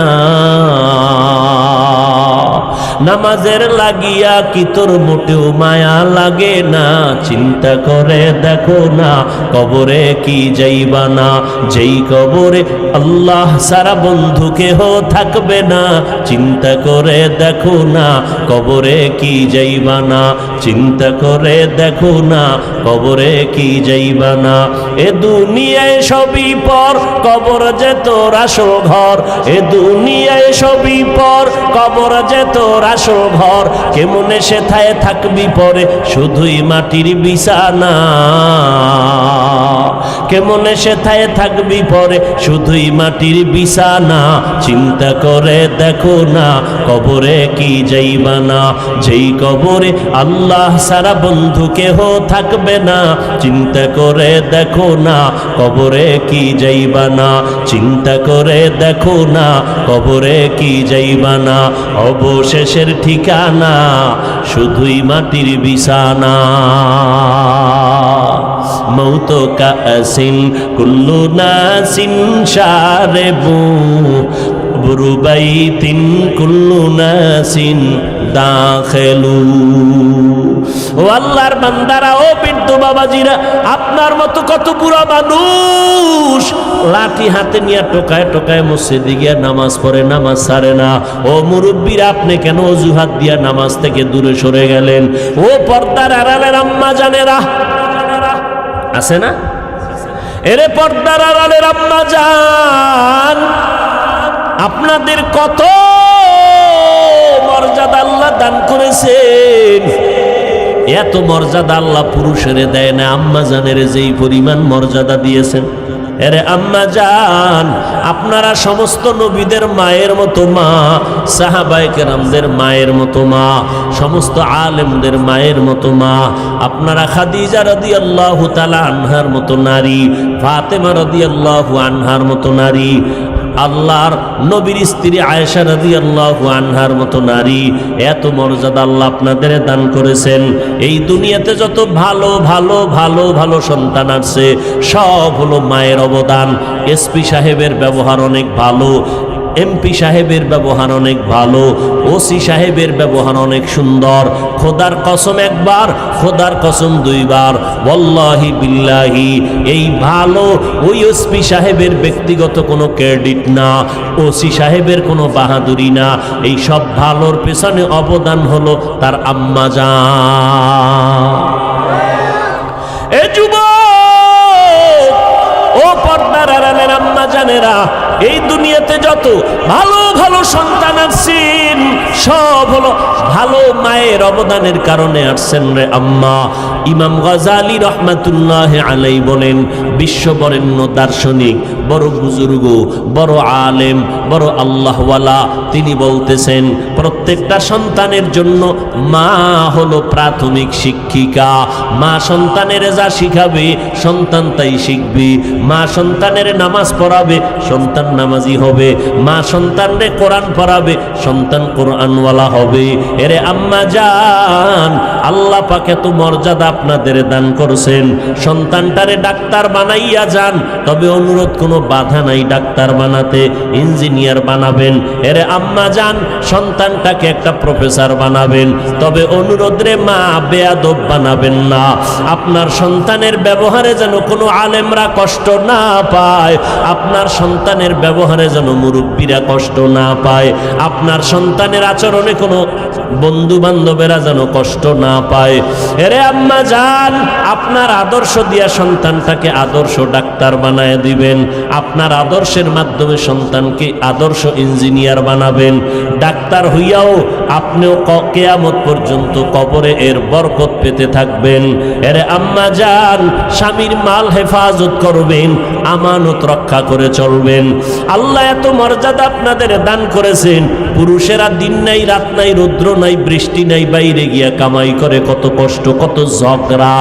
নামাজের লাগিয়া কি তোর মোটেও মায়া লাগে না, চিন্তা করে দেখো না কবরে কি যাইবা না, যেই কবরে আল্লাহ সারা বন্ধু কেহ থাকবে না, চিন্তা করে দেখো না কবরে কি যাইবা না, চিন্তা করে দেখো না কবরে কি যাইবা না। এ দুনিয়ায় সবই পর, কবর যে তোর আসল ঘর, এ দুনিয়ায় সবই পর, কবর যে তোর আসল ঘর, কেমনে সেথায় থাকবি পরে শুধুই মাটির বিছানা, কেমনে সেথায় থাকবি পরে শুধুই মাটির বিছানা, চিন্তা করে দেখো না কবরে কি যাইবা না, যেই কবরে আল্লাহ সারা বন্ধু কেহ থাকবে না, চিন্তা করে দেখো না কবরে কি যাইবা না, চিন্তা করে দেখো না কবরে কি যাইবা না, অবশেষের ঠিকানা শুধুই মাটির বিছানা। মৌত কাসিন কুল্লু নাসিন শারেবু, বুরুবাইতিন কুল্লু নাসিন দাখিলু। ও আল্লাহর বান্দারা, ও বৃদ্ধ বাবাজিরা, আপনার মতো কত বুড়া মানুষ লাঠি হাতে নিয়ে টোকায় টোকায় মসজিদে গিয়া নামাজ পড়ে, নামাজ ছাড়ে না। ও মুরব্বীরা, আপনি কেন অজুহাত দিয়া নামাজ থেকে দূরে সরে গেলেন? ও পর্দার আড়ালের আম্মা জানেরা, আছে না? এরে পর্দার আড়ালের আম্মা জান, আপনাদের কত মর্যাদা আল্লাহ দান করেছেন। এত মর্যাদা আল্লাহ পুরুষের দেয় না, আম্মা জানের যেই পরিমাণ মর্যাদা দিয়েছেন। এরে আম্মা জান, আপনারা সমস্ত নবীদের মায়ের মতো মা, সাহাবায়ে কেরামদের মায়ের মতো মা, সমস্ত আলেমদের মায়ের মতো মা। আপনারা খাদিজা রাদিয়াল্লাহু তাআলা আনহার মতো নারী, ফাতেমা রাদিয়াল্লাহু আনহার মতো নারী, আল্লাহর নবীর স্ত্রী আয়েশা রাদিয়াল্লাহু আনহার মতো নারী। এত মর্যাদা আল্লাহ আপনাদের দান করেছেন। এই দুনিয়াতে যত ভালো ভালো ভালো ভালো সন্তান আছে, সব হলো মায়ের অবদান। এসপি সাহেবের ব্যবহার অনেক ভালো, এমপি সাহেবের ব্যবহার অনেক ভালো, ওসি সাহেবের ব্যবহার অনেক সুন্দর। খোদার কসম একবার, খোদার কসম দুইবার, ওয়াল্লাহি বিল্লাহি, এই ভালো ওই এসপি সাহেবের ব্যক্তিগত কোনো ক্রেডিট না, ওসি সাহেবের কোনো বাহাদুরি না। এই সব ভালোর পেছনে অবদান হলো তার আম্মা জান। এ যুবক, ও পর্দার আড়ালের আম্মা জানেরা, এই দুনিয়াতে যত ভালো ভালো সন্তান আসছেন, সব হলো ভালো মায়ের অবদানের কারণে আসছেন রে আম্মা। ইমাম গাজালি রহমাতুল্লাহ আলাইহি বলেন, বিশ্ববরেণ্য দার্শনিক, বড় বুজুর্গ, বড় আলেম, বড় আল্লাহওয়ালা, তিনি বলতেছেন প্রত্যেকটা সন্তানের জন্য মা হলো প্রাথমিক শিক্ষিকা। মা সন্তানের যা শিখাবে সন্তান তাই শিখবে। মা সন্তানের নামাজ পড়াবে, সন্তান নামাজি হবে। মা সন্তানরে কোরআন পড়াবে, সন্তান কোরআনওয়ালা হবে। এরে আম্মা জান, আল্লাহ পাক এত মর্যাদা আপনাদের দান করছেন। সন্তানটারে ডাক্তার বানাইয়া যান, তবে অনুরোধ কোনো বাধা নাই ডাক্তার বানাতে, ইঞ্জিনিয়ার বানাবেন। এরে আম্মা জান, সন্তানটাকে একটা প্রফেসর বানাবেন, তবে অনুরোধ রে মা, বেয়াদব বানাবেন না। আপনার সন্তানের ব্যবহারে যেন কোনো আলেমরা কষ্ট না পায়, আপনার সন্তানের ব্যবহারে যেন মুরব্বীরা কষ্ট না পায়, আপনার সন্তানের আচরণে কোনো বন্ধু বান্ধবেরা যেন কষ্ট না পায়। এরে আম্মা জান, আপনার আদর্শ দিয়া সন্তানটাকে আদর্শ ডাক্তার বানায় দিবেন। আপনার আদর্শের মাধ্যমে সন্তানকে আদর্শ ইঞ্জিনিয়ার বানাবেন। ডাক্তার হইয়াও আপনিও কিয়ামত পর্যন্ত কবরে এর বরকত পেতে থাকবেন। এরে আম্মা জান, স্বামীর মাল হেফাজত করবেন, আমানত রক্ষা করে চলবেন। আল্লাহ এত মর্যাদা আপনাদের দান করেছেন। পুরুষেরা দিন নাই রাত নাই, রৌদ্র নাই বৃষ্টি নাই, বাইরে গিয়া কামাই করে কত কষ্ট, কত ঝগড়া।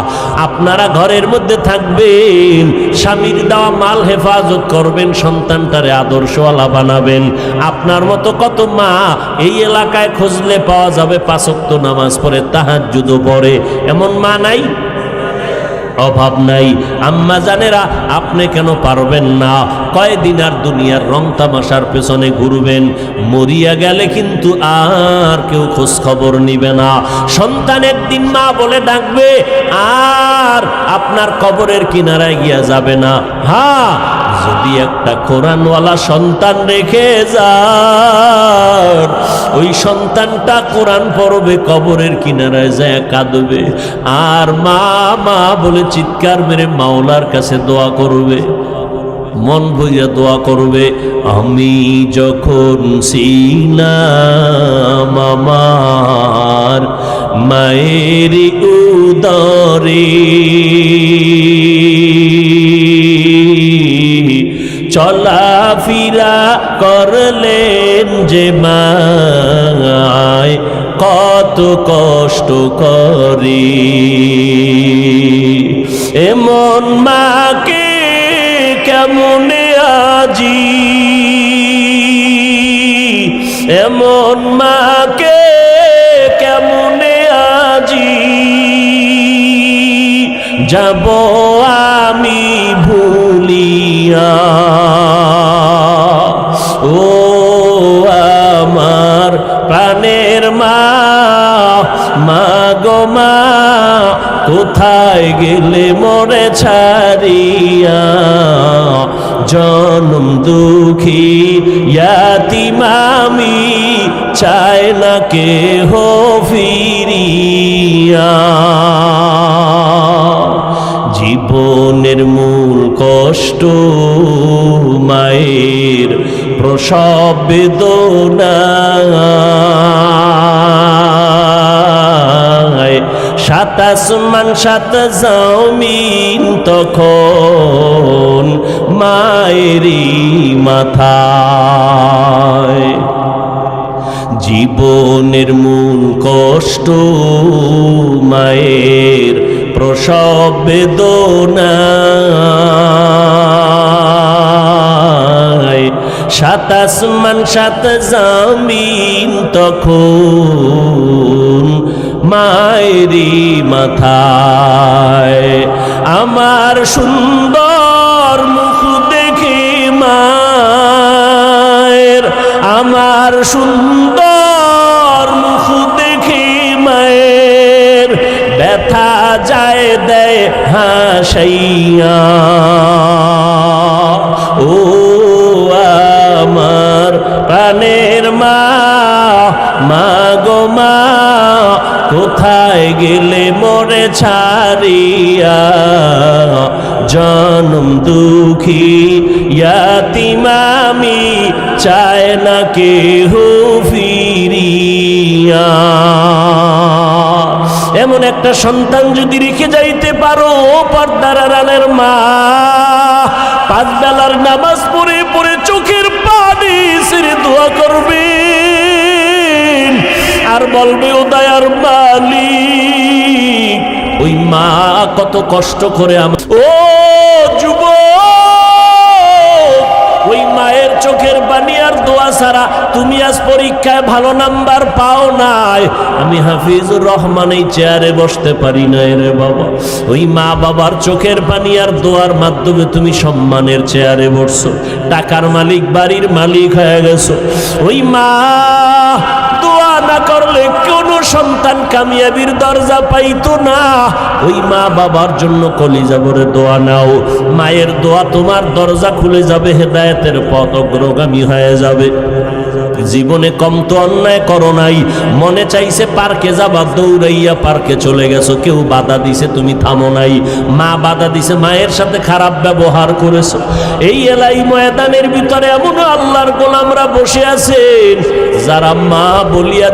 আপনারা ঘরের মধ্যে থাকবেন, স্বামীর দেওয়া মাল হেফাজত করবেন, সন্তানটারে আদর্শওয়ালা বানাবেন। আপনার মতো কত মা এই এলাকায় খুঁজলে পাওয়া যাবে, 5 ওয়াক্ত নামাজ পড়ে, তাহাজ্জুদও পড়ে, এমন মা নাই? অভাব নাই। আম্মা জানেরা, আপনি কেন পারবেন না? কয়দিন আর দুনিয়ার রং তামাশার পেছনে ঘুরবেন? মরিয়া গেলে কিন্তু আর কেউ খোঁজ খবর নিবে না। সন্তান একদিন মা বলে ডাকবে, আর আপনার কবরের কিনারায় গিয়া যাবে না। হ্যাঁ, যদি একটা কোরআনওয়ালা সন্তান রেখে যান, ওই সন্তানটা কোরআন পড়বে, কবরের কিনারায় যায় কাঁদবে, আর মা মা বলে চিৎকার মেরে মাওলার কাছে দোয়া করবে, মন ভরিয়া দোয়া করবে। আমি যখন ছিলাম আমার মায়ের উদরে, চলাফেরা করলেন যে মায়, কত কষ্ট করে। এমন মাকে কেমনে আজি, এমন মাকে কেমনে আজি যাব আমি ভুলিয়া। ও আমার প্রাণের মা, মা গো মা, কোথায় গেলে মোরে ছাড়িয়া? জনম দুঃখী ইয়াতীম আমি, চাই না কেহ ফিরিয়া। জীবনের মূল কষ্ট মায়ের প্রসব বেদনা, সাত আসমান সাত জমিন তখন মায়েরই মাথায়। জীবনের মূল কষ্ট মায়ের প্রসব বেদনা, সাত আসমান সাত জমিন তখন মায়েরই মাথায়। আমার সুন্দর মুখ দেখে মায়ের, আমার সুন্দর মুখ দেখে মায়ের ব্যথা যায় দেয় হাসাইয়া। ও আমার প্রাণের মা, মা গো মা, কোথায় গেলে মোরে ছাড়িয়া? জনম দুঃখী ইয়াতীম আমি, চায় না কেহ ফিরিয়া। এমন একটা সন্তান যদি রেখে যাইতে পারো পর্দার আড়ালের মা, পাঁচ বেলার নামাজ পড়ে পড়ে চোখের পানি ছেড়ে দোয়া করবে আর বলবে ও দয়ার মালিক, ওই মা কত কষ্ট করে আমার। ও যুবক, ওই মায়ের চোখের পানি আর দোয়া ছাড়া তুমি আজ পরীক্ষায় ভালো নাম্বার পাও নাই। আমি হাফিজুর রহমান এই চেয়ারে বসতে পারি না রে বাবা। ওই মা বাবার চোখের পানি আর দোয়ার মাধ্যমে তুমি সম্মানের চেয়ারে বসছো, টাকার মালিক বাড়ির মালিক হয়ে গেছো। ওই মা দোয়া না করলে কোন সন্তান কামিয়াবির দরজা পাইতো না। ওই মা বাবার জন্য কলিজা ভরে দোয়া নাও, মায়ের দোয়া তোমার দরজা খুলে যাবে, হেদায়েতের পথ অগ্রগামী হয়ে যাবে। জীবনে কম তো অন্যায় করো নাই, মনে চাইছে পার্কে যাবা, দৌড়াইয়া পার্কে চলে গেছো, কেউ বাধা দিছে তুমি থামো নাই, মা বাধা দিছে, মায়ের সাথে খারাপ ব্যবহার করেছো। এই এলাই ময়দানের ভিতরে এমন আল্লাহর গোলামরা বসে আছেন যারা মা বলিয়া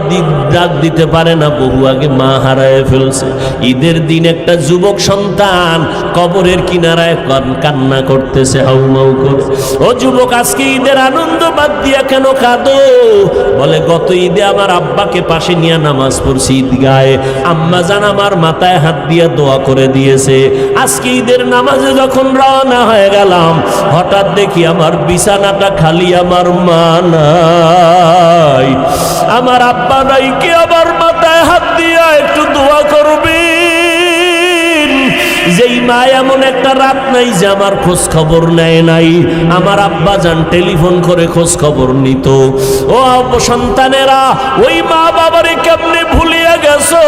ডাক দিতে পারে না, বহু আগে মা হারায় ফেলছে। ঈদের দিন একটা যুবক সন্তান কবরের কিনারায় কান্না করতেছে হাউমাউ করে। ও যুবক, আজকে ঈদের আনন্দ বাদ দিয়া কেন কাঁদো? বলে গত ঈদে আমার আব্বাকে পাশে নিয়ে নামাজ পড়ছি ঈদগাহে, আম্মা জান আমার মাথায় হাত দিয়ে দোয়া করে দিয়েছে। আজকে ঈদের নামাজে যখন রওনা হয়ে গেলাম, হঠাৎ দেখি আমার বিছানাটা খালি, আমার মা নাই, আমার আব্বা নাই, কে আমার মাথায় হাত দিয়া একটু দোয়া করবে? যেই মা এমন একটা রাত নাই যে আমার খোঁজ খবর নেয় নাই। আমার আব্বা যান টেলিফোন করে খোঁজ খবর নিত। ও সন্তানেরা, ওই মা বাবারে কেমনে ভুলিয়া গেছো?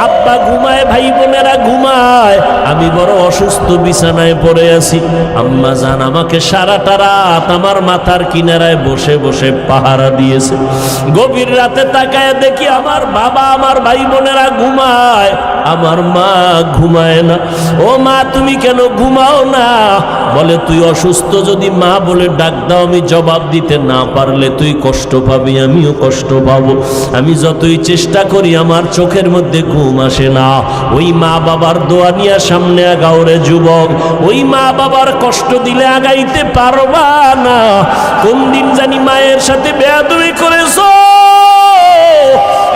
আব্বা ঘুমায়, ভাই বোনেরা ঘুমায়, আমি বড় অসুস্থ বিছানায় পড়ে আছি। আম্মা জান আমাকে সারাটা রাত আমার মাথার কিনারায় বসে বসে পাহারা দিয়েছে। গভীর রাতে তাকায় দেখি আমার বাবা, আমার ভাই বোনেরা ঘুমায়, আমার মা ঘুমায় না। ও মা, তুমি কেন ঘুমাও না? বলে তুই অসুস্থ, যদি মা বলে ডাক দাও আমি জবাব দিতে না পারলে তুই কষ্ট পাবি, আমিও কষ্ট পাবো। আমি যতই চেষ্টা করি আমার চোখের মধ্যে ঘুম আসে না। ওই মা বাবার দোয়া নিয়ে সামনে আগাও রে যুবক, ওই মা বাবার কষ্ট দিলে আগাইতে পারবা না। কোন দিন জানি মায়ের সাথে বেয়াদবি করেছো,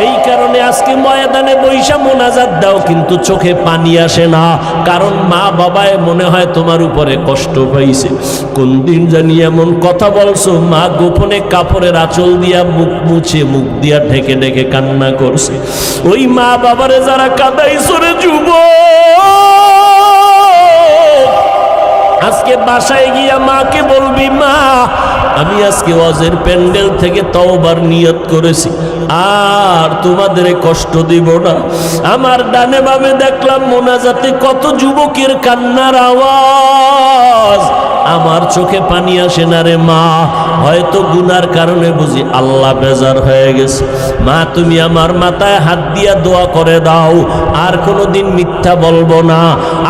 এই কারণে আজকে ময়দানে বৈশা মোনাজাত দাও কিন্তু চোখে পানি আসে না, কারণ মা বাবায় মনে হয় তোমার উপরে কষ্ট পাইছে। কোন দিন জানি এমন কথা বলছো, মা গোপনে কাপড়ের আঁচল দিয়া মুখ মুছে, মুখ দিয়া ঢেকে ঢেকে কান্না করছে। ওই মা বাবারে যারা কাঁদাইছো রে যুবক, আজকে বাসায় গিয়া মাকে বলবি, মা আমি আজকে ওয়াজের প্যান্ডেল থেকে তওবার নিয়ত করেছি, আর তোমাদের কষ্ট দিব না। আমার ডানে বামে দেখলাম মোনাজাতে কত যুবকের কান্নার আওয়াজ, আমার চোখে পানি আসে না রে মা। হয়তো গুনার কারণে বুঝি আল্লাহ বেজার হয়ে গেছে। মা তুমি আমার মাথায় হাত দিয়া দোয়া করে দাও, আর কোনোদিন মিথ্যা বলবো না,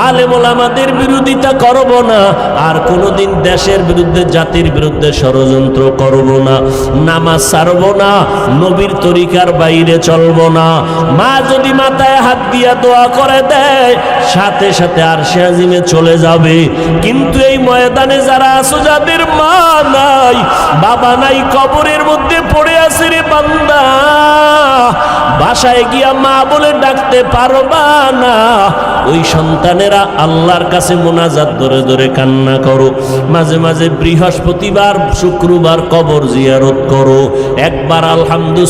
আলেম ওলামাদের বিরোধিতা করব না, আর কোনোদিন দেশের বিরুদ্ধে জাতির বিরুদ্ধে ষড়যন্ত্র করব না, নামাজ ছাড়ব না, নবীর তরিকার বাইরে চলব না। মা যদি মাথায় হাত দিয়া দোয়া করে দেয়, সাথে সাথে আরশে আজিমে চলে যাবে। কিন্তু এই ময়দানে যারা আছো, যাদের মা নাই বাবা নাই, কবরের মধ্যে পড়ে আছে রে বান্দা, বাসায় গিয়া মা বলে ডাকতে পারবা না, ওই সন্তানেরা আল্লাহর কাছে মোনাজাত ধরে ধরে কান্না করো। মাঝে মাঝে বৃহস্পতিবার শুক্রবার কবর জিয়ারত করো, একবার আলহামদু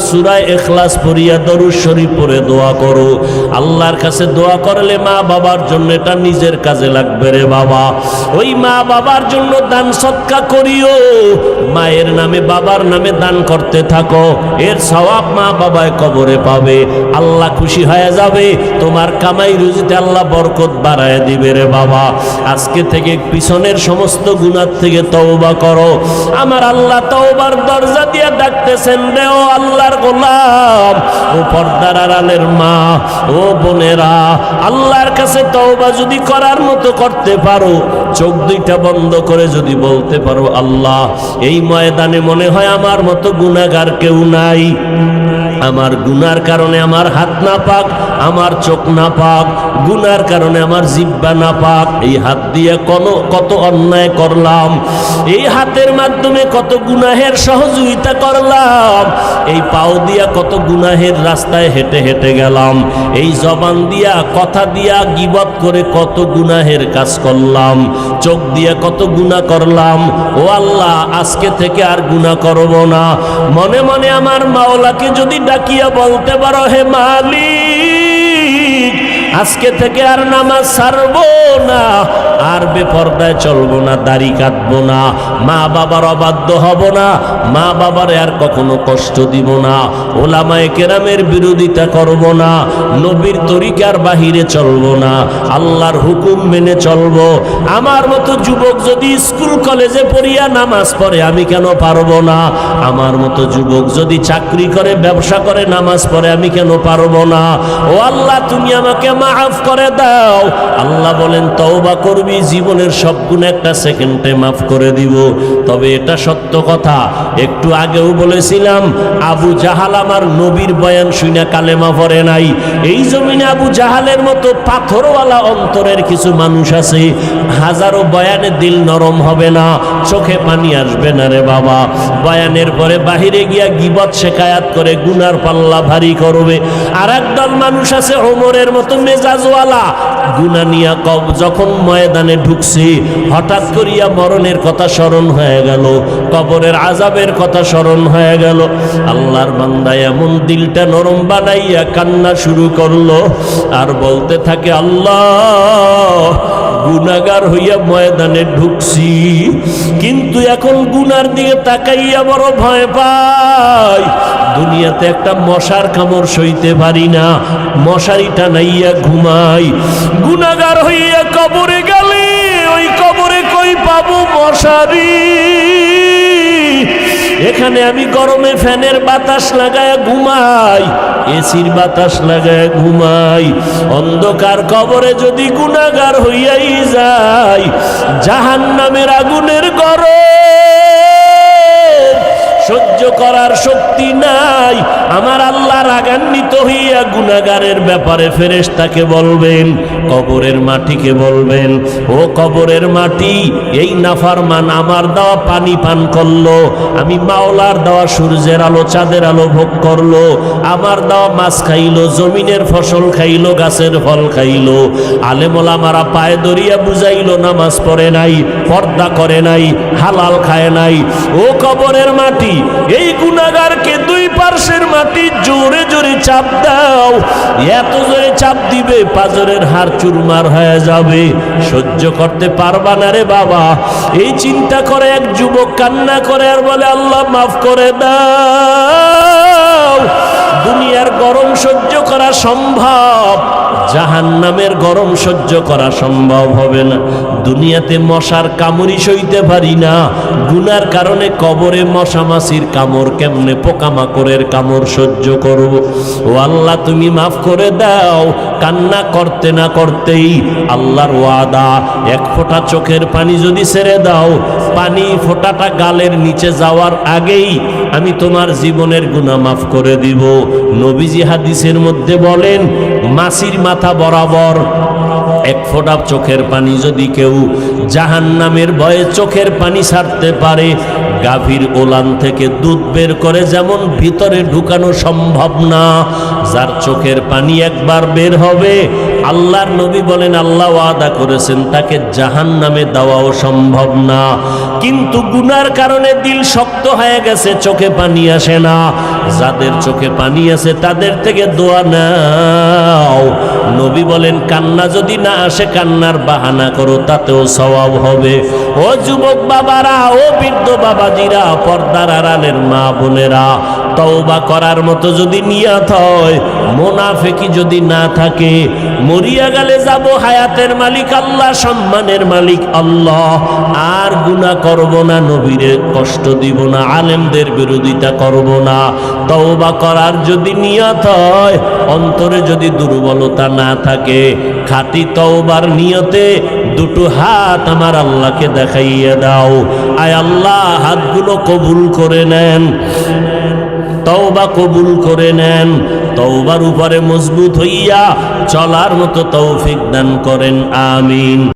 সূরা ইখলাস পড়িয়া দরুদ শরীফ পড়ে দোয়া করো। আল্লাহর কাছে দোয়া করলে মা বাবার জন্য এটা নিজের কাজে লাগবে রে বাবা। ওই মা বাবার জন্য দান সদকা করিও, মায়ের নামে বাবার নামে দান করতে থাকো, এর সওয়াব মা বাবায় কবরে পাবে, আল্লাহ খুশি হয়ে যাবে, তোমার কামাই রুজিতে আল্লাহ বরকত বাড়ায় দিবে রে বাবা। আজকে থেকে পিছনের সমস্ত গুনাহ থেকে তওবা করো। আমার আল্লাহ তওবার দরজা দিয়ে ডাকতেছেন রে ও আল্লাহর গোলাম, ও পর্দার আড়ালের মা, ও বোনেরা, আল্লাহর কাছে তওবা যদি করার মতো করতে পারো, চোখ দুইটা বন্ধ করে যদি বলতে পারো, আল্লাহ এই ময়দানে মনে হয় আমার মতো গুনাহগার কেউ নাই, আমার গুনার কারণে আমার হাত না পাক, আমার চোখ না পাক, গুনার কারণে আমার জিহ্বা না পাক, এই হাত দিয়ে কত অন্যায় করলাম, এই হাতের মাধ্যমে কত গুনাহের সহযোগিতা করলাম, এই পাও দিয়া কত গুনাহের রাস্তায় হেঁটে হেঁটে গেলাম, এই জবান দিয়া কথা দিয়া গীবত করে কত গুনাহের কাজ করলাম, চোখ দিয়া কত গুনাহ করলাম। ও আল্লাহ আজকে থেকে আর গুনাহ করব না। মনে মনে আমার মাওলাকে যদি ডাকিয়া বলতে পারো, হে মালিক আজকে থেকে আর নামাজ ছাড়বো না, আর বেপরদায় চলবো না, দাড়ি কাটবো না, মা বাবার অবাধ্য হব না, মা বাবার আর কখনো কষ্ট দিব না, ওলামায়ে কেরামের বিরোধিতা করব না, নবীর তরিকার বাহিরে চলবো না, আল্লাহর হুকুম মেনে চলবো। আমার মতো যুবক যদি স্কুল কলেজে পড়িয়া নামাজ পড়ে, আমি কেন পারবো না? আমার মতো যুবক যদি চাকরি করে ব্যবসা করে নামাজ পড়ে, আমি কেন পারবো না? ও আল্লাহ তুমি আমাকে মাফ করে দাও। আল্লাহ বলেন তওবা করবি, জীবনের সব গুনাহ একটা সেকেন্ডে মাফ করে দিব। তবে এটা সত্য কথা, একটু আগেও বলেছিলাম, আবু জাহাল আমার নবীর বয়ান শুনে কালেমা পড়ে নাই। এই জমিনে আবু জাহালের মতো পাথরওয়ালা অন্তরের কিছু মানুষ আছে, হাজারো বয়ানে দিল নরম হবে না, চোখে পানি আসবে না রে বাবা। বয়ানের পরে বাহিরে গিয়া গীবত শেখায়াত করে গুনার পাল্লা ভারী করবে। আর একদল মানুষ আছে ওমরের মতো মেজাজওয়ালা, গুনাহ নিয়া যখন ময়দানে ঢুকছে, হঠাৎ করিয়া মরণের কথা স্মরণ হয়ে গেল, কবরের আযাবের কথা স্মরণ হয়ে গেল। আল্লাহর বান্দা এমন দিলটা নরম বানাইয়া কান্না শুরু করলো, আর বলতে থাকে, আল্লাহ গুনাহগার হইয়া ময়দানে ঢুকছি, কিন্তু এখন গুনার দিকে তাকাইয়া বড় ভয় পাই। দুনিয়াতে একটা মশার কামড় সইতে পারি না, মশারি টানাইয়া ঘুমাই। গুনাহগার হইয়া কবরে গেলে ওই কবরে কই পাবো মশারি? এখানে আমি গরমে ফ্যানের বাতাস লাগায় ঘুমাই, এসির বাতাস লাগায় ঘুমাই। অন্ধকার কবরে যদি গুনাহগার হইয়াই যাই, জাহান্নামের আগুনের গরম সহ্য করার শক্তি নাই। আমার আল্লাহ রাগান্বিত হইয়া গুনাহগারের ব্যাপারে ফেরেশতাকে বলবেন, কবরের মাটিকে বলবেন, ও কবরের মাটি, এই নাফরমান আমার দেওয়া পানি পান করলো, আমি মাওলার দেওয়া সূর্যের আলো চাঁদের আলো ভোগ করলো, আমার দেওয়া মাছ খাইলো, জমিনের ফসল খাইলো, গাছের ফল খাইলো, আলেম ওলামারা পায়ে ধরিয়া বুঝাইলো, নামাজ পড়ে নাই, পর্দা করে নাই, হালাল খায় নাই। ও কবরের মাটি, এই গুনাহগারকে দুই পার্শ্বের মাটি জোরে জোরে চাপ দাও, এত জোরে চাপ দিবে পাজরের হাড় চুরমার হয়ে যাবে, সহ্য করতে পারবা না রে বাবা। এই চিন্তা করে এক যুবক কান্না করে আর বলে, আল্লাহ মাফ করে দাও। দুনিয়ার গরম সহ্য করা সম্ভব, জাহান্নামের গরম সহ্য করা সম্ভব হবে না। দুনিয়াতে মশার কামড়ি সইতে পারি না, গুনার কারণে কবরে মশা মাছির কামড়, কেমনে পোকামাকড়ের কামড় সহ্য করব। ও আল্লাহ তুমি মাফ করে দাও। কান্না করতে না করতেই আল্লাহর ওয়াদা, এক ফোঁটা চোখের পানি যদি ছেড়ে দাও, পানি ফোঁটাটা গালের নিচে যাওয়ার আগেই আমি তোমার জীবনের গুনাহ মাফ করে দিব। নবীজি হাদিসের মধ্যে বলেন, মাছির মাথা বরাবর এক ফোঁটা চোখের পানি যদি কেউ জাহান্নামের ভয়ে চোখের পানি ছাড়তে পারে, গাভীর ওলান থেকে দুধ বের করে যেমন ভিতরে ঢুকানো সম্ভব না, যার চোখের পানি একবার বের হবে, আল্লাহর নবী বলেন আল্লাহ ওয়াদা করেছেন তাকে জাহান্নামে দেওয়াও সম্ভব না। কিন্তু গুনার কারণে দিল শক্ত হয়ে গেছে, চোখে পানি আসে না। যাদের চোখে পানি আছে তাদের থেকে দোয়া নাও। নবী বলেন কান্না যদি না আসে, কান্নার বাহানা করো, তাতেও সওয়াব হবে। ও যুবক বাবারা, ও বৃদ্ধ বাবাজিরা, পর্দার আড়ালের মা বোনেরা, তওবা করার মতো যদি নিয়ত হয়, মুনাফিকি যদি না থাকে, মরিয়া গেলে যাব হায়াতের মালিক আল্লাহ, সম্মানের মালিক আল্লাহ, আর গুনাহ করব না, নবীরে কষ্ট দিব না, আলেমদের বিরোধিতা করব না। তওবা করার যদি নিয়ত হয়, অন্তরে যদি দুর্বলতা না থাকে, খাঁটি তওবার নিয়তে দুটো হাত আমার আল্লাহকে দেখাইয়া দাও। আয় আল্লাহ, হাতগুলো কবুল করে নেন, তওবা কবুল করে নেন, তওবার উপরে মজবুত হইয়া চলার মতো তৌফিক দান করেন, আমিন।